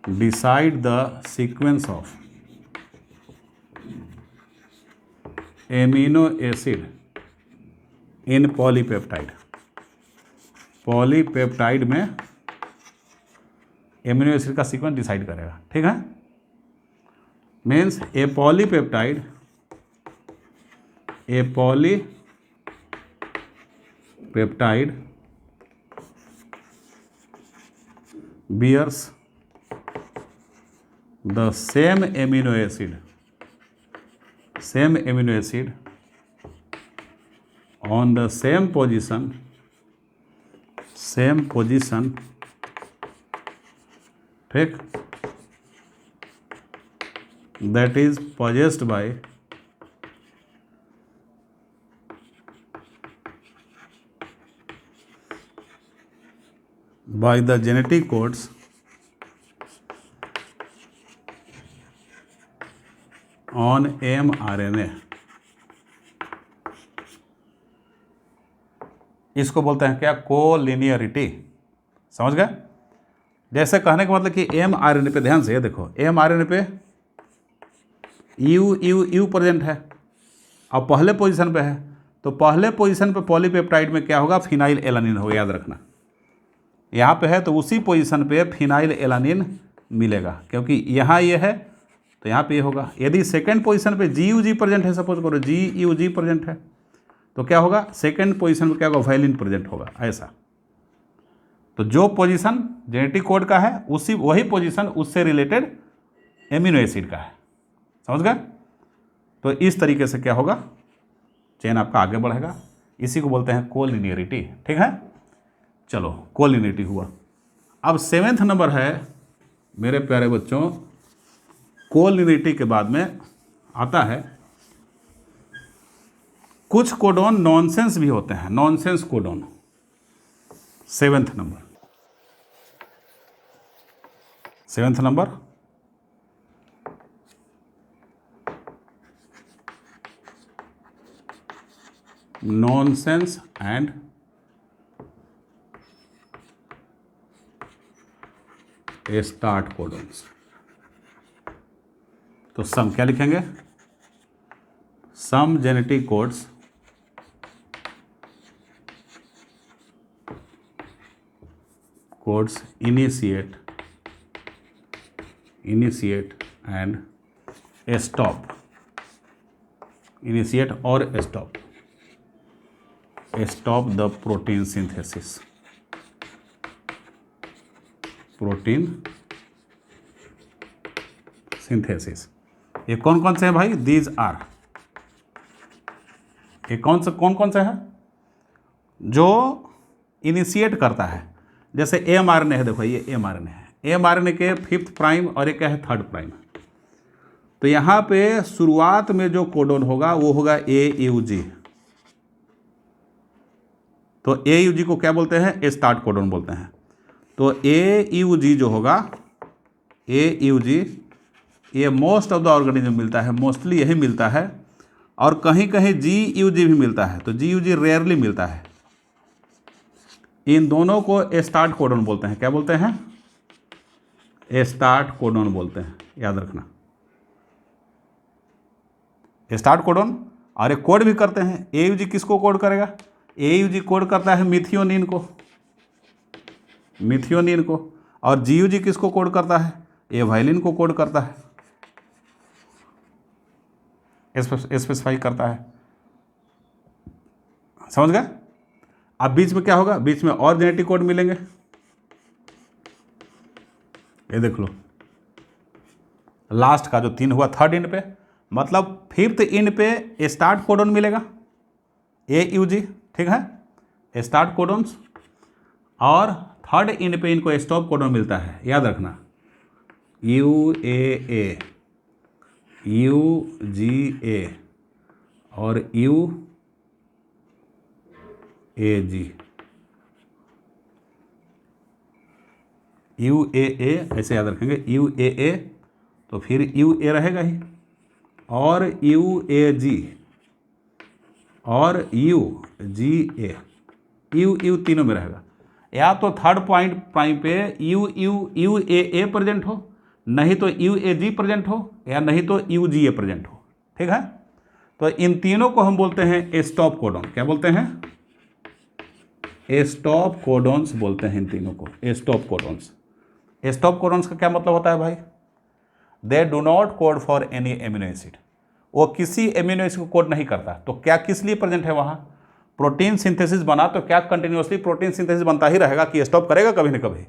decide the sequence of amino acid in polypeptide। Polypeptide में एमिनो एसिड का सीक्वेंस डिसाइड करेगा, ठीक है। Means A polypeptide bears the same amino acid on the same position, ठीक, that is possessed by the genetic codes on mRNA। इसको बोलते हैं क्या? कोलिनियरिटी। समझ गए? जैसे कहने का मतलब कि mRNA पे ध्यान से, ये देखो mRNA पे यू प्रेजेंट है और पहले पोजीशन पे है, तो पहले पोजीशन पे पॉलीपेप्टाइड में क्या होगा? फिनाइल एलानिन होगा, याद रखना। यहाँ पे है तो उसी पोजीशन पे फिनाइल एलानिन मिलेगा, क्योंकि यहाँ ये है तो यहाँ पे ये होगा। यदि सेकेंड पोजीशन पे जी प्रेजेंट है, सपोज करो जी प्रेजेंट है, तो क्या होगा? सेकेंड पोजीशन पे क्या होगा? वायलिन प्रेजेंट होगा, ऐसा। तो जो पोजीशन जेनेटिक कोड का है, उसी वही पोजीशन उससे रिलेटेड एमिनो एसिड का है। समझ गए? तो इस तरीके से क्या होगा? चेन आपका आगे बढ़ेगा। इसी को बोलते हैं कोलिनियरिटी, ठीक है। चलो, कोलिनियरिटी हुआ। अब 7th नंबर है मेरे प्यारे बच्चों, कोलिनियरिटी के बाद में आता है कुछ कोडोन नॉनसेंस भी होते हैं, nonsense codon. 7th number nonsense and start codons. तो सम क्या लिखेंगे? Some genetic codes initiate initiate and stop, initiate और stop the protein synthesis, protein synthesis. ये कौन कौन से हैं भाई? दीज आर, ये कौन कौन से हैं जो इनिशिएट करता है? जैसे mRNA है, देखो ये mRNA है, mRNA के 5th प्राइम और एक है 3rd प्राइम। तो यहाँ पे शुरुआत में जो कोडोन होगा वो होगा AUG। तो AUG को क्या बोलते हैं? स्टार्ट कोडोन बोलते हैं। तो AUG जो होगा, AUG ये मोस्ट ऑफ द ऑर्गेनिज्म मिलता है, मोस्टली यही मिलता है, और कहीं कहीं GUG भी मिलता है। तो GUG रेयरली मिलता है। इन दोनों को स्टार्ट कोडोन बोलते हैं। क्या बोलते हैं? स्टार्ट कोडोन बोलते हैं, याद रखना। स्टार्ट कोडोन, और एक कोड भी करते हैं। AUG किसको कोड करेगा? AUG कोड करता है मिथियोनिन को, मिथियोनिन को। और GUG किसको कोड करता है? एवाइलिन को कोड करता है, स्पेसिफाई करता है। समझ गए? अब बीच में क्या होगा? बीच में और जेनेटिक कोड मिलेंगे। ये देख लो, लास्ट का जो 3 हुआ 3rd इंड पे, मतलब 5th इंड पे स्टार्ट कोडोन मिलेगा, AUG, ठीक है, स्टार्ट कोडोन्स। और 3rd इंड पे इनको स्टॉप कोडोन मिलता है, याद रखना, UAA, UGA और UAG, UAA ऐसे याद रखेंगे, UAA तो फिर UA रहेगा ही, और UAG और UGA, U तीनों में रहेगा। या तो 3rd प्राइम पे UAA प्रेजेंट हो, नहीं तो UAG प्रेजेंट हो, या नहीं तो UGA प्रेजेंट हो, ठीक है। तो इन तीनों को हम बोलते हैं स्टॉप कोडोन। क्या बोलते हैं? स्टॉप कोडोन्स बोलते हैं इन तीनों को, स्टॉप कोडोन्स। स्टॉप कोडोन्स का क्या मतलब होता है भाई? They do not code for any amino acid, वो किसी एमिनो एसिड को कोड नहीं करता। तो क्या किस लिए प्रेजेंट है वहाँ? प्रोटीन सिंथेसिस बना, तो क्या कंटिन्यूसली प्रोटीन सिंथेसिस बनता ही रहेगा कि स्टॉप करेगा कभी न कभी?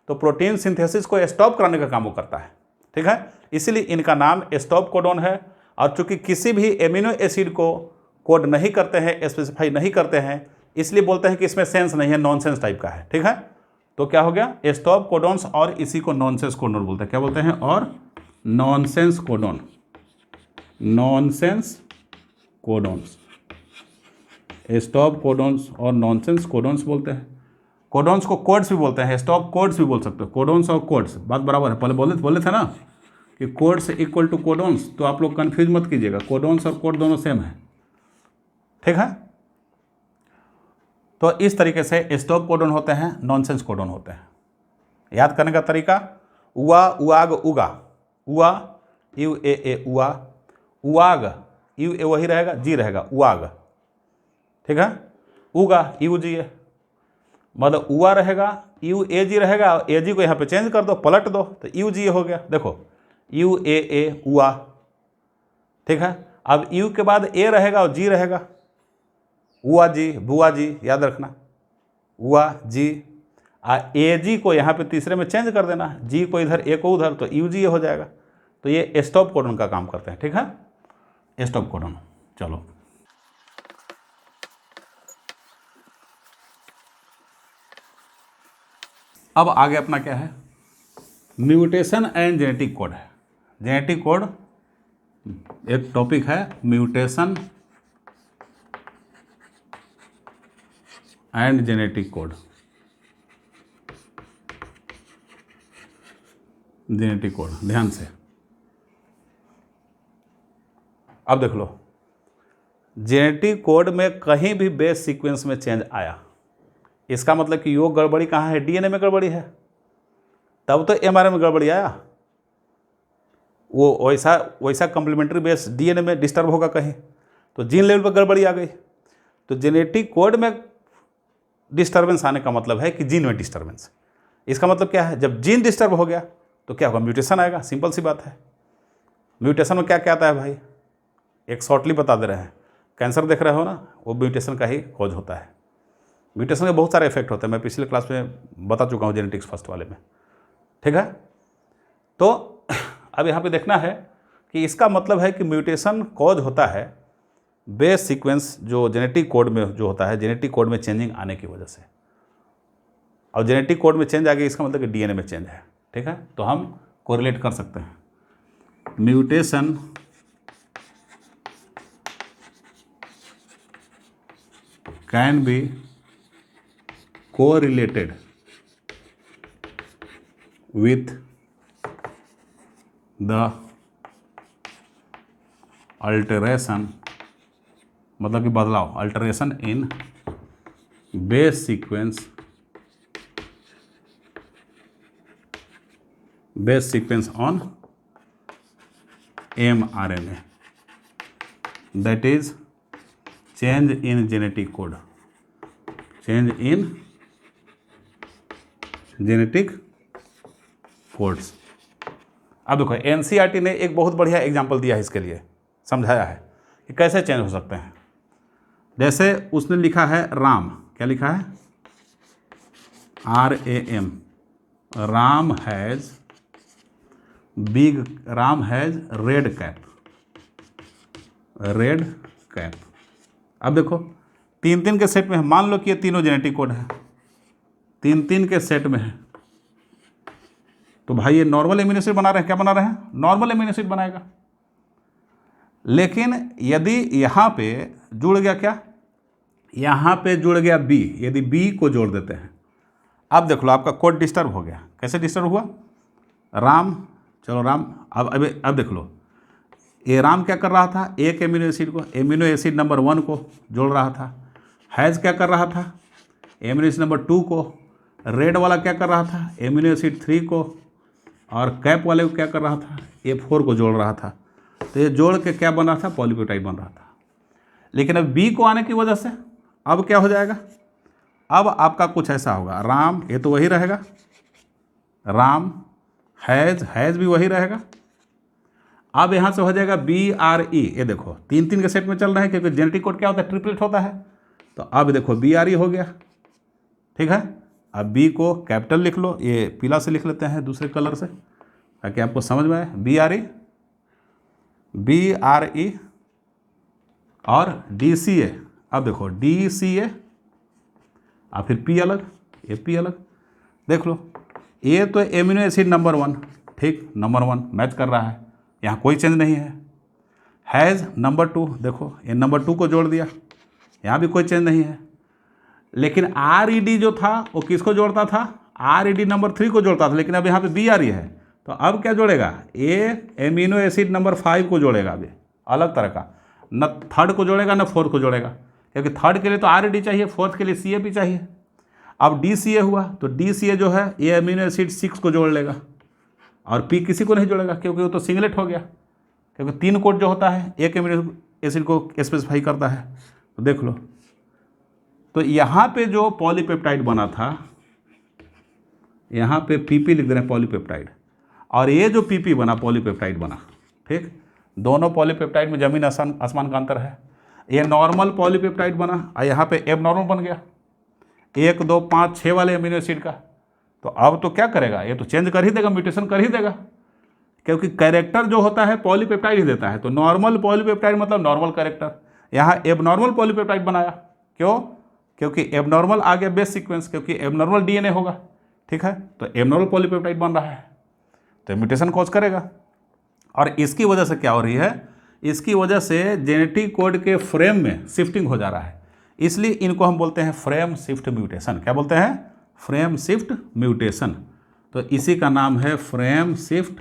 तो प्रोटीन सिंथेसिस को स्टॉप कराने का काम वो करता है, ठीक है। इसीलिए इनका नाम स्टॉप कोडोन है। और चूंकि किसी भी एमिनो एसिड को कोड नहीं करते हैं, स्पेसिफाई नहीं करते हैं, इसलिए बोलते हैं कि इसमें सेंस नहीं है, नॉनसेंस टाइप का है, ठीक है। तो क्या हो गया? स्टॉप कोडोन्स, और इसी को नॉनसेंस कोडोन बोलते हैं। क्या बोलते हैं? और nonsense codon, nonsense codons, stop codons और नॉनसेंस कोडोन्स बोलते हैं। कोडोन्स को कोड्स भी बोलते हैं, स्टॉप कोड्स भी बोल सकते हो। कोडोन्स और कोड्स बात बराबर है। पहले बोले थे ना कि कोड्स इक्वल टू कोडोन्स, तो आप लोग कंफ्यूज मत कीजिएगा, कोडोन्स और कोड दोनों सेम है, ठीक है। तो इस तरीके से स्टॉप कोडोन होते हैं, नॉनसेंस कोडोन होते हैं। याद करने का तरीका, उआ, उआग, उगा, उआ UAA उआ, उआग UA वही रहेगा, जी रहेगा, उआग, ठीक है। उगा UGA, मतलब उआ रहेगा, UAG रहेगा, AG को यहाँ पे चेंज कर दो, पलट दो, तो UGA हो गया। देखो UAA उआ, ठीक है। अब U के बाद A रहेगा और G रहेगा, उआ जी, बुआ जी, याद रखना, उआ जी। AG को यहाँ पे तीसरे में चेंज कर देना, G को इधर, A को उधर, तो UGA हो जाएगा। तो ये स्टॉप कोडोन का काम करते हैं, ठीक है, स्टॉप कोडोन। चलो अब आगे अपना क्या है? म्यूटेशन एंड जेनेटिक कोड है। जेनेटिक कोड एक टॉपिक है, mutation and genetic code. Genetic code ध्यान से अब देख लो, जेनेटिक कोड में कहीं भी बेस सीक्वेंस में चेंज आया, इसका मतलब कि यो गड़बड़ी कहाँ है? DNA में गड़बड़ी है, तब तो mRNA में गड़बड़ी आया। वो वैसा कम्प्लीमेंट्री बेस DNA में डिस्टर्ब होगा कहीं, तो जीन लेवल पर गड़बड़ी आ गई। तो जेनेटिक कोड में डिस्टर्बेंस आने का मतलब है कि जीन में डिस्टर्बेंस। इसका मतलब क्या है? जब जीन डिस्टर्ब हो गया तो क्या होगा, म्यूटेशन आएगा, सिंपल सी बात है। म्यूटेशन में क्या क्या आता है भाई, एक शॉर्टली बता दे रहे हैं, कैंसर देख रहे हो ना, वो म्यूटेशन का ही कॉज होता है। म्यूटेशन के बहुत सारे इफेक्ट होते हैं, मैं पिछले क्लास में बता चुका हूँ जेनेटिक्स फर्स्ट वाले में, ठीक है। तो अब यहाँ पे देखना है कि इसका मतलब है कि म्यूटेशन कॉज होता है बेस सीक्वेंस जो जेनेटिक कोड में जो होता है, जेनेटिक कोड में चेंजिंग आने की वजह से। और जेनेटिक कोड में चेंज आ गया, इसका मतलब कि डीएनए में चेंज है, ठीक है। तो हम कोरिलेट कर सकते हैं, mutation can be correlated with the alteration, मतलब कि बदलाव, alteration in base sequence on mRNA, that is change in genetic code, change in genetic codes। अब देखो एनसीईआरटी ने एक बहुत बढ़िया एग्जाम्पल दिया है, इसके लिए समझाया है कि कैसे चेंज हो सकते हैं। जैसे उसने लिखा है राम, क्या लिखा है, RAM, Ram has red cap. अब देखो 3-3 के सेट में है, मान लो कि ये तीनों जेनेटिक कोड है, 3-3 के सेट में है, तो भाई ये नॉर्मल एमिनो एसिड बना रहे हैं, क्या बना रहे हैं, नॉर्मल एमिनो एसिड बनाएगा। लेकिन यदि यहाँ पे जुड़ गया क्या, यहाँ पे जुड़ गया B, यदि B को जोड़ देते हैं, अब देख लो आपका कोड डिस्टर्ब हो गया। कैसे डिस्टर्ब हुआ, राम, चलो राम, अब देख लो, ये राम क्या कर रहा था, एक एमिनो एसिड को, एमिनो एसिड नंबर 1 को जोड़ रहा था। हैज़ क्या कर रहा था, एमिनो एसिड नंबर 2 को। रेड वाला क्या कर रहा था, एमिनो एसिड 3 को। और कैप वाले को क्या कर रहा था, A4 को जोड़ रहा था। तो ये जोड़ के क्या बन रहा था, पॉलीपेप्टाइड बन रहा था। लेकिन अब B को आने की वजह से अब क्या हो जाएगा, अब आपका कुछ ऐसा होगा, राम, ये तो वही रहेगा, राम, हैज़ भी वही रहेगा। अब यहाँ से हो जाएगा BRE, ये देखो 3-3 के सेट में चल रहे हैं, क्योंकि जेनेटिक कोड क्या होता है, ट्रिपलेट होता है। तो अब देखो BRE हो गया, ठीक है। अब B को कैपिटल लिख लो, ये पीला से लिख लेते हैं दूसरे कलर से ताकि आपको समझ में आए, BRE और DCA। अब देखो DCA और फिर P अलग, ये P अलग। देख लो, ये तो एमिनो एसिड नंबर 1, ठीक, नंबर 1 मैच कर रहा है, यहाँ कोई चेंज नहीं है। हैज़ नंबर 2, देखो ये नंबर 2 को जोड़ दिया, यहाँ भी कोई चेंज नहीं है। लेकिन RED जो था वो किसको जोड़ता था, RED नंबर 3 को जोड़ता था, लेकिन अब यहाँ पे BRE है, तो अब क्या जोड़ेगा, ये एमिनो एसिड नंबर 5 को जोड़ेगा। अभी अलग तरह का, न थर्ड को जोड़ेगा न फोर्थ को जोड़ेगा, क्योंकि थर्ड के लिए तो RED चाहिए, फोर्थ के लिए CA भी चाहिए। अब DCA हुआ तो DCA जो है ये एमिनो एसिड 6 को जोड़ लेगा, और P किसी को नहीं जोड़ेगा क्योंकि वो तो सिंगलेट हो गया, क्योंकि 3 कोड जो होता है एक एमिनो एसिड को स्पेसिफाई करता है। तो देख लो, तो यहाँ पे जो पॉलीपेप्टाइड बना था, यहाँ पे PP लिख दे रहे हैं, पॉलीपेप्टाइड, और ये जो PP बना, पॉलीपेप्टाइड बना, ठीक। दोनों पॉलीपेप्टाइड में जमीन आसमान का अंतर है। ये नॉर्मल पॉलीपेप्टाइड बना और यहाँ पे एबनॉर्मल बन गया, 1, 2, 5, 6 वाले एमिनो एसिड का। तो अब तो क्या करेगा, ये तो चेंज कर ही देगा, म्यूटेशन कर ही देगा, क्योंकि कैरेक्टर जो होता है पॉलीपेप्टाइड ही देता है। तो नॉर्मल पॉलीपेप्टाइड मतलब नॉर्मल कैरेक्टर, यहाँ एबनॉर्मल पॉलीपेप्टाइड बनाया, क्यों, क्योंकि एबनॉर्मल आ गया बेस सीक्वेंस, क्योंकि एबनॉर्मल डीएनए होगा, ठीक है। तो एबनॉर्मल पॉलीपेप्टाइड बन रहा है, तो म्यूटेशन कॉज करेगा। और इसकी वजह से क्या हो रही है, इसकी वजह से जेनेटिक कोड के फ्रेम में शिफ्टिंग हो जा रहा है, इसलिए इनको हम बोलते हैं फ्रेम शिफ्ट म्यूटेशन। क्या बोलते हैं, फ्रेम शिफ्ट म्यूटेशन। तो इसी का नाम है frame shift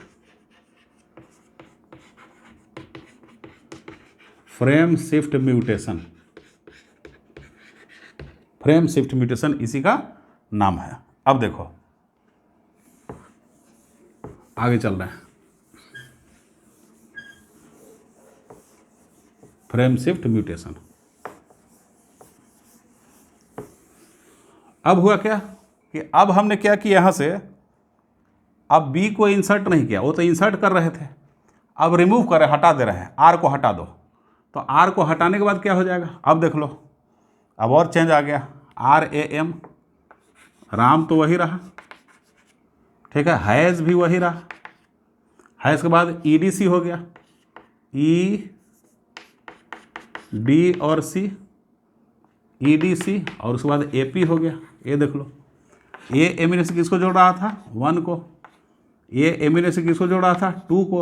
mutation. Frame shift mutation इसी का नाम है। अब देखो आगे चल रहे हैं, फ्रेम शिफ्ट म्यूटेशन। अब हुआ क्या कि अब हमने क्या किया, यहाँ से अब बी को इंसर्ट नहीं किया, वो तो इंसर्ट कर रहे थे, अब रिमूव कर रहे, हटा दे रहे हैं, आर को हटा दो। तो आर को हटाने के बाद क्या हो जाएगा, अब देख लो, अब और चेंज आ गया, आर ए एम, राम तो वही रहा, ठीक है, हैज़ भी वही रहा, हैज़ के बाद ई डी सी हो गया, ई डी और सी, ई डी सी, और उसके बाद ए पी हो गया। ये देख लो, ये एमिनो से किसको जोड़ रहा था, 1 को, ये एमिनो से किसको जोड़ रहा था, 2 को।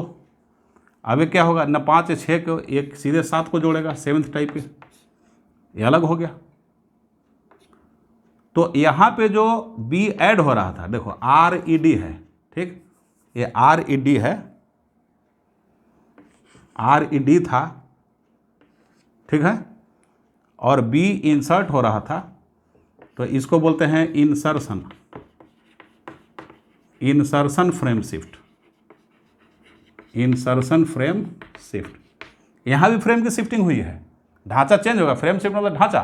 अब ये क्या होगा, न 5 6 को, एक सीधे 7 को जोड़ेगा, 7th टाइप के, ये अलग हो गया। तो यहाँ पे जो बी ऐड हो रहा था, देखो आर ई डी है, ठीक, ये आर ई डी है, आर ई डी था, ठीक है, और बी इंसर्ट हो रहा था, तो इसको बोलते हैं insertion, insertion frame shift, insertion frame shift. यहाँ भी फ्रेम की शिफ्टिंग हुई है, ढांचा चेंज होगा, फ्रेम शिफ्ट मतलब ढांचा,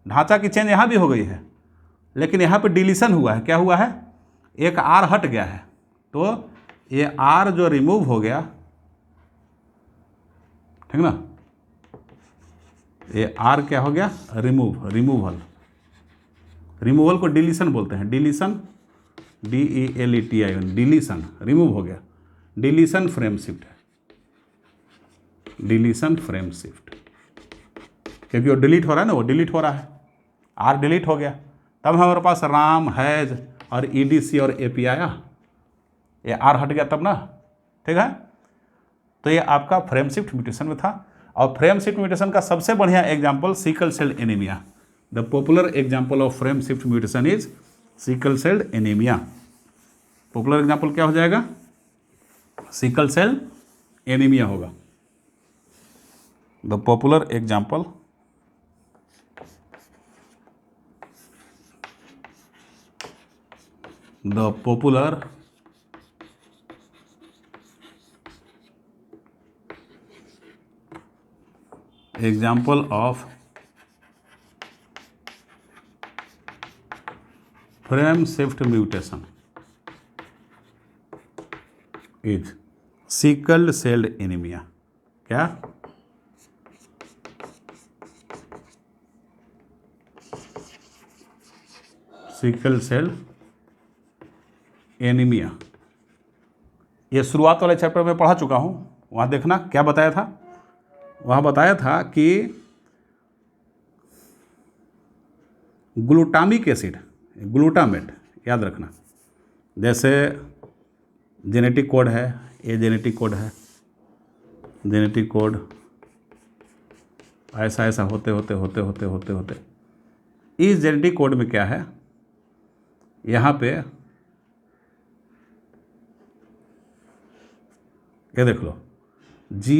ढांचा की चेंज यहाँ भी हो गई है, लेकिन यहाँ पे डिलीशन हुआ है, क्या हुआ है, एक आर हट गया है, तो ये आर जो रिमूव हो गया, ठीक ना, ये आर क्या हो गया, रिमूव, रिमूवल, रिमूवल को डिलीशन बोलते हैं, डिलीशन, DELETION, डिलीशन, रिमूव हो गया, डिलीशन फ्रेम शिफ्ट है, डिलीशन फ्रेम शिफ्ट, क्योंकि वो डिलीट हो रहा है ना, वो डिलीट हो रहा है, आर डिलीट हो गया, तब हमारे पास राम, हैज और EDC और AP आया, ये आर हट गया तब ना, ठीक है। तो ये आपका फ्रेम शिफ्ट म्यूटेशन में था, और फ्रेम शिफ्ट म्यूटेशन का सबसे बढ़िया example sickle cell anaemia, the popular example of frame shift mutation is sickle cell anaemia. Popular example क्या हो जाएगा, सिकल सेल एनीमिया होगा, the popular example the popular example of frame shift mutation is sickle cell anemia। क्या, सिकल सेल एनीमिया। ये शुरुआत वाले चैप्टर में पढ़ा चुका हूँ, वहाँ देखना क्या बताया था, वहाँ बताया था कि ग्लूटामिक एसिड, ग्लूटामेट याद रखना, जैसे जेनेटिक कोड है, ये जेनेटिक कोड है, जेनेटिक कोड ऐसा ऐसा होते होते होते होते होते होते इस जेनेटिक कोड में क्या है, यहाँ पे ये देख लो, G,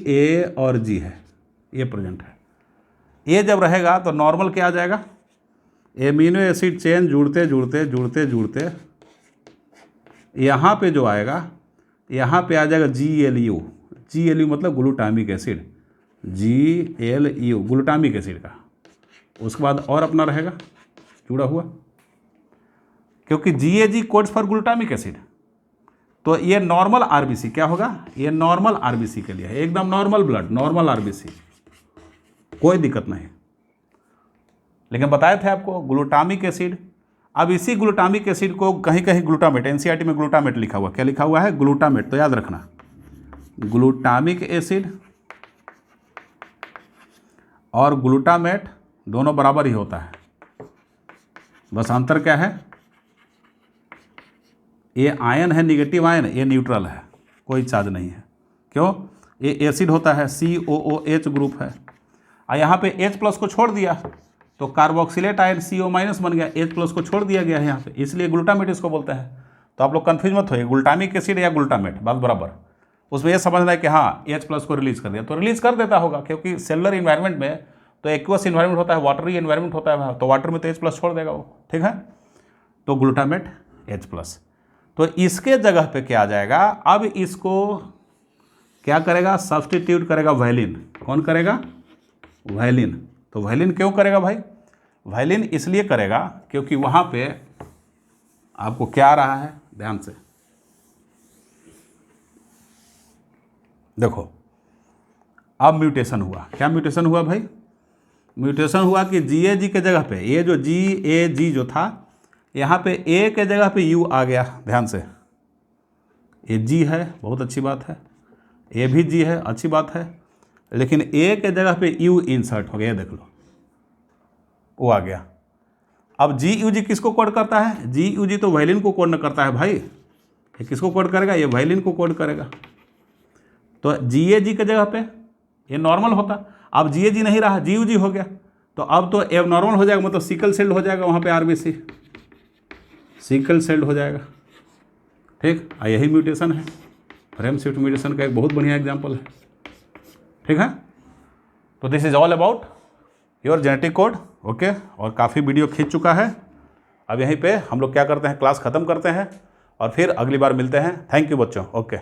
A और G है, ये प्रेजेंट है। ये जब रहेगा तो नॉर्मल क्या आ जाएगा, एमिनो एसिड चेन जुड़ते जुड़ते जुड़ते जुड़ते यहाँ पे जो आएगा, यहाँ पे आ जाएगा GLU, GLU मतलब glutamic acid, GLU glutamic acid का, उसके बाद और अपना रहेगा जुड़ा हुआ, क्योंकि GAG codes for glutamic acid. तो ये नॉर्मल आरबीसी क्या होगा, ये नॉर्मल आरबीसी के लिए है, एकदम नॉर्मल ब्लड, नॉर्मल आरबीसी, कोई दिक्कत नहीं। लेकिन बताए थे आपको ग्लूटामिक एसिड, अब इसी ग्लूटामिक एसिड को कहीं कहीं ग्लूटामेट, एनसीईआरटी में ग्लूटामेट लिखा हुआ, क्या लिखा हुआ है, ग्लूटामेट, तो याद रखना ग्लूटामिक एसिड और ग्लूटामेट दोनों बराबर ही होता है, बस अंतर क्या है, ये आयन है निगेटिव आयन, ये न्यूट्रल है, कोई चार्ज नहीं है, क्यों, ये एसिड होता है, COOH ग्रुप है, और यहाँ पे H+ को छोड़ दिया तो कार्बोक्सिलेट आयन CO- बन गया, H+ को छोड़ दिया गया है यहाँ पे, इसलिए ग्लूटामेट इसको बोलते हैं। तो आप लोग कन्फ्यूज मत होइए, ग्लूटामिक एसिड या ग्लूटामेट बात बराबर, उसमें ये समझना है कि हाँ H+ को रिलीज कर दिया, तो रिलीज कर देता होगा, क्योंकि सेलुलर इन्वायरमेंट में तो एक्वस इन्वायरमेंट होता है, वाटरी इन्वायरमेंट होता है, तो वाटर में तो H+ छोड़ देगा वो, ठीक है, तो ग्लूटामेट H+। तो इसके जगह पे क्या आ जाएगा, अब इसको क्या करेगा, सब्स्टिट्यूट करेगा वैलिन, कौन करेगा, वैलिन। तो वैलिन क्यों करेगा भाई, वैलिन इसलिए करेगा क्योंकि वहाँ पे आपको क्या आ रहा है, ध्यान से, देखो अब म्यूटेशन हुआ। क्या म्यूटेशन हुआ भाई? म्यूटेशन हुआ कि GAG के जगह पे ये जो GAG जो था, यहाँ पे A के जगह पे U आ गया। ध्यान से, ये G है, बहुत अच्छी बात है, ये भी G है, अच्छी बात है, लेकिन A के जगह पे U इंसर्ट हो गया, देख लो वो आ गया। अब GUG किसको कोड करता है? GUG तो वायलिन को कोड न करता है भाई, ये किसको कोड करेगा? ये वायलिन को कोड करेगा। तो GAG के जगह पे ये नॉर्मल होता, अब GAG नहीं रहा, GUG हो गया, तो अब तो एब नॉर्मल हो जाएगा, मतलब सिकल सेल्ड हो जाएगा, वहाँ पे RBC सिकल सेल्ड हो जाएगा। ठीक, यही म्यूटेशन है, फ्रेम शिफ्ट म्यूटेशन का एक बहुत बढ़िया एग्जाम्पल है। ठीक है, तो this is all about your genetic code. Okay, और काफ़ी वीडियो खींच चुका है, अब यहीं पे हम लोग क्या करते हैं, क्लास ख़त्म करते हैं और फिर अगली बार मिलते हैं। थैंक यू बच्चों। ओके।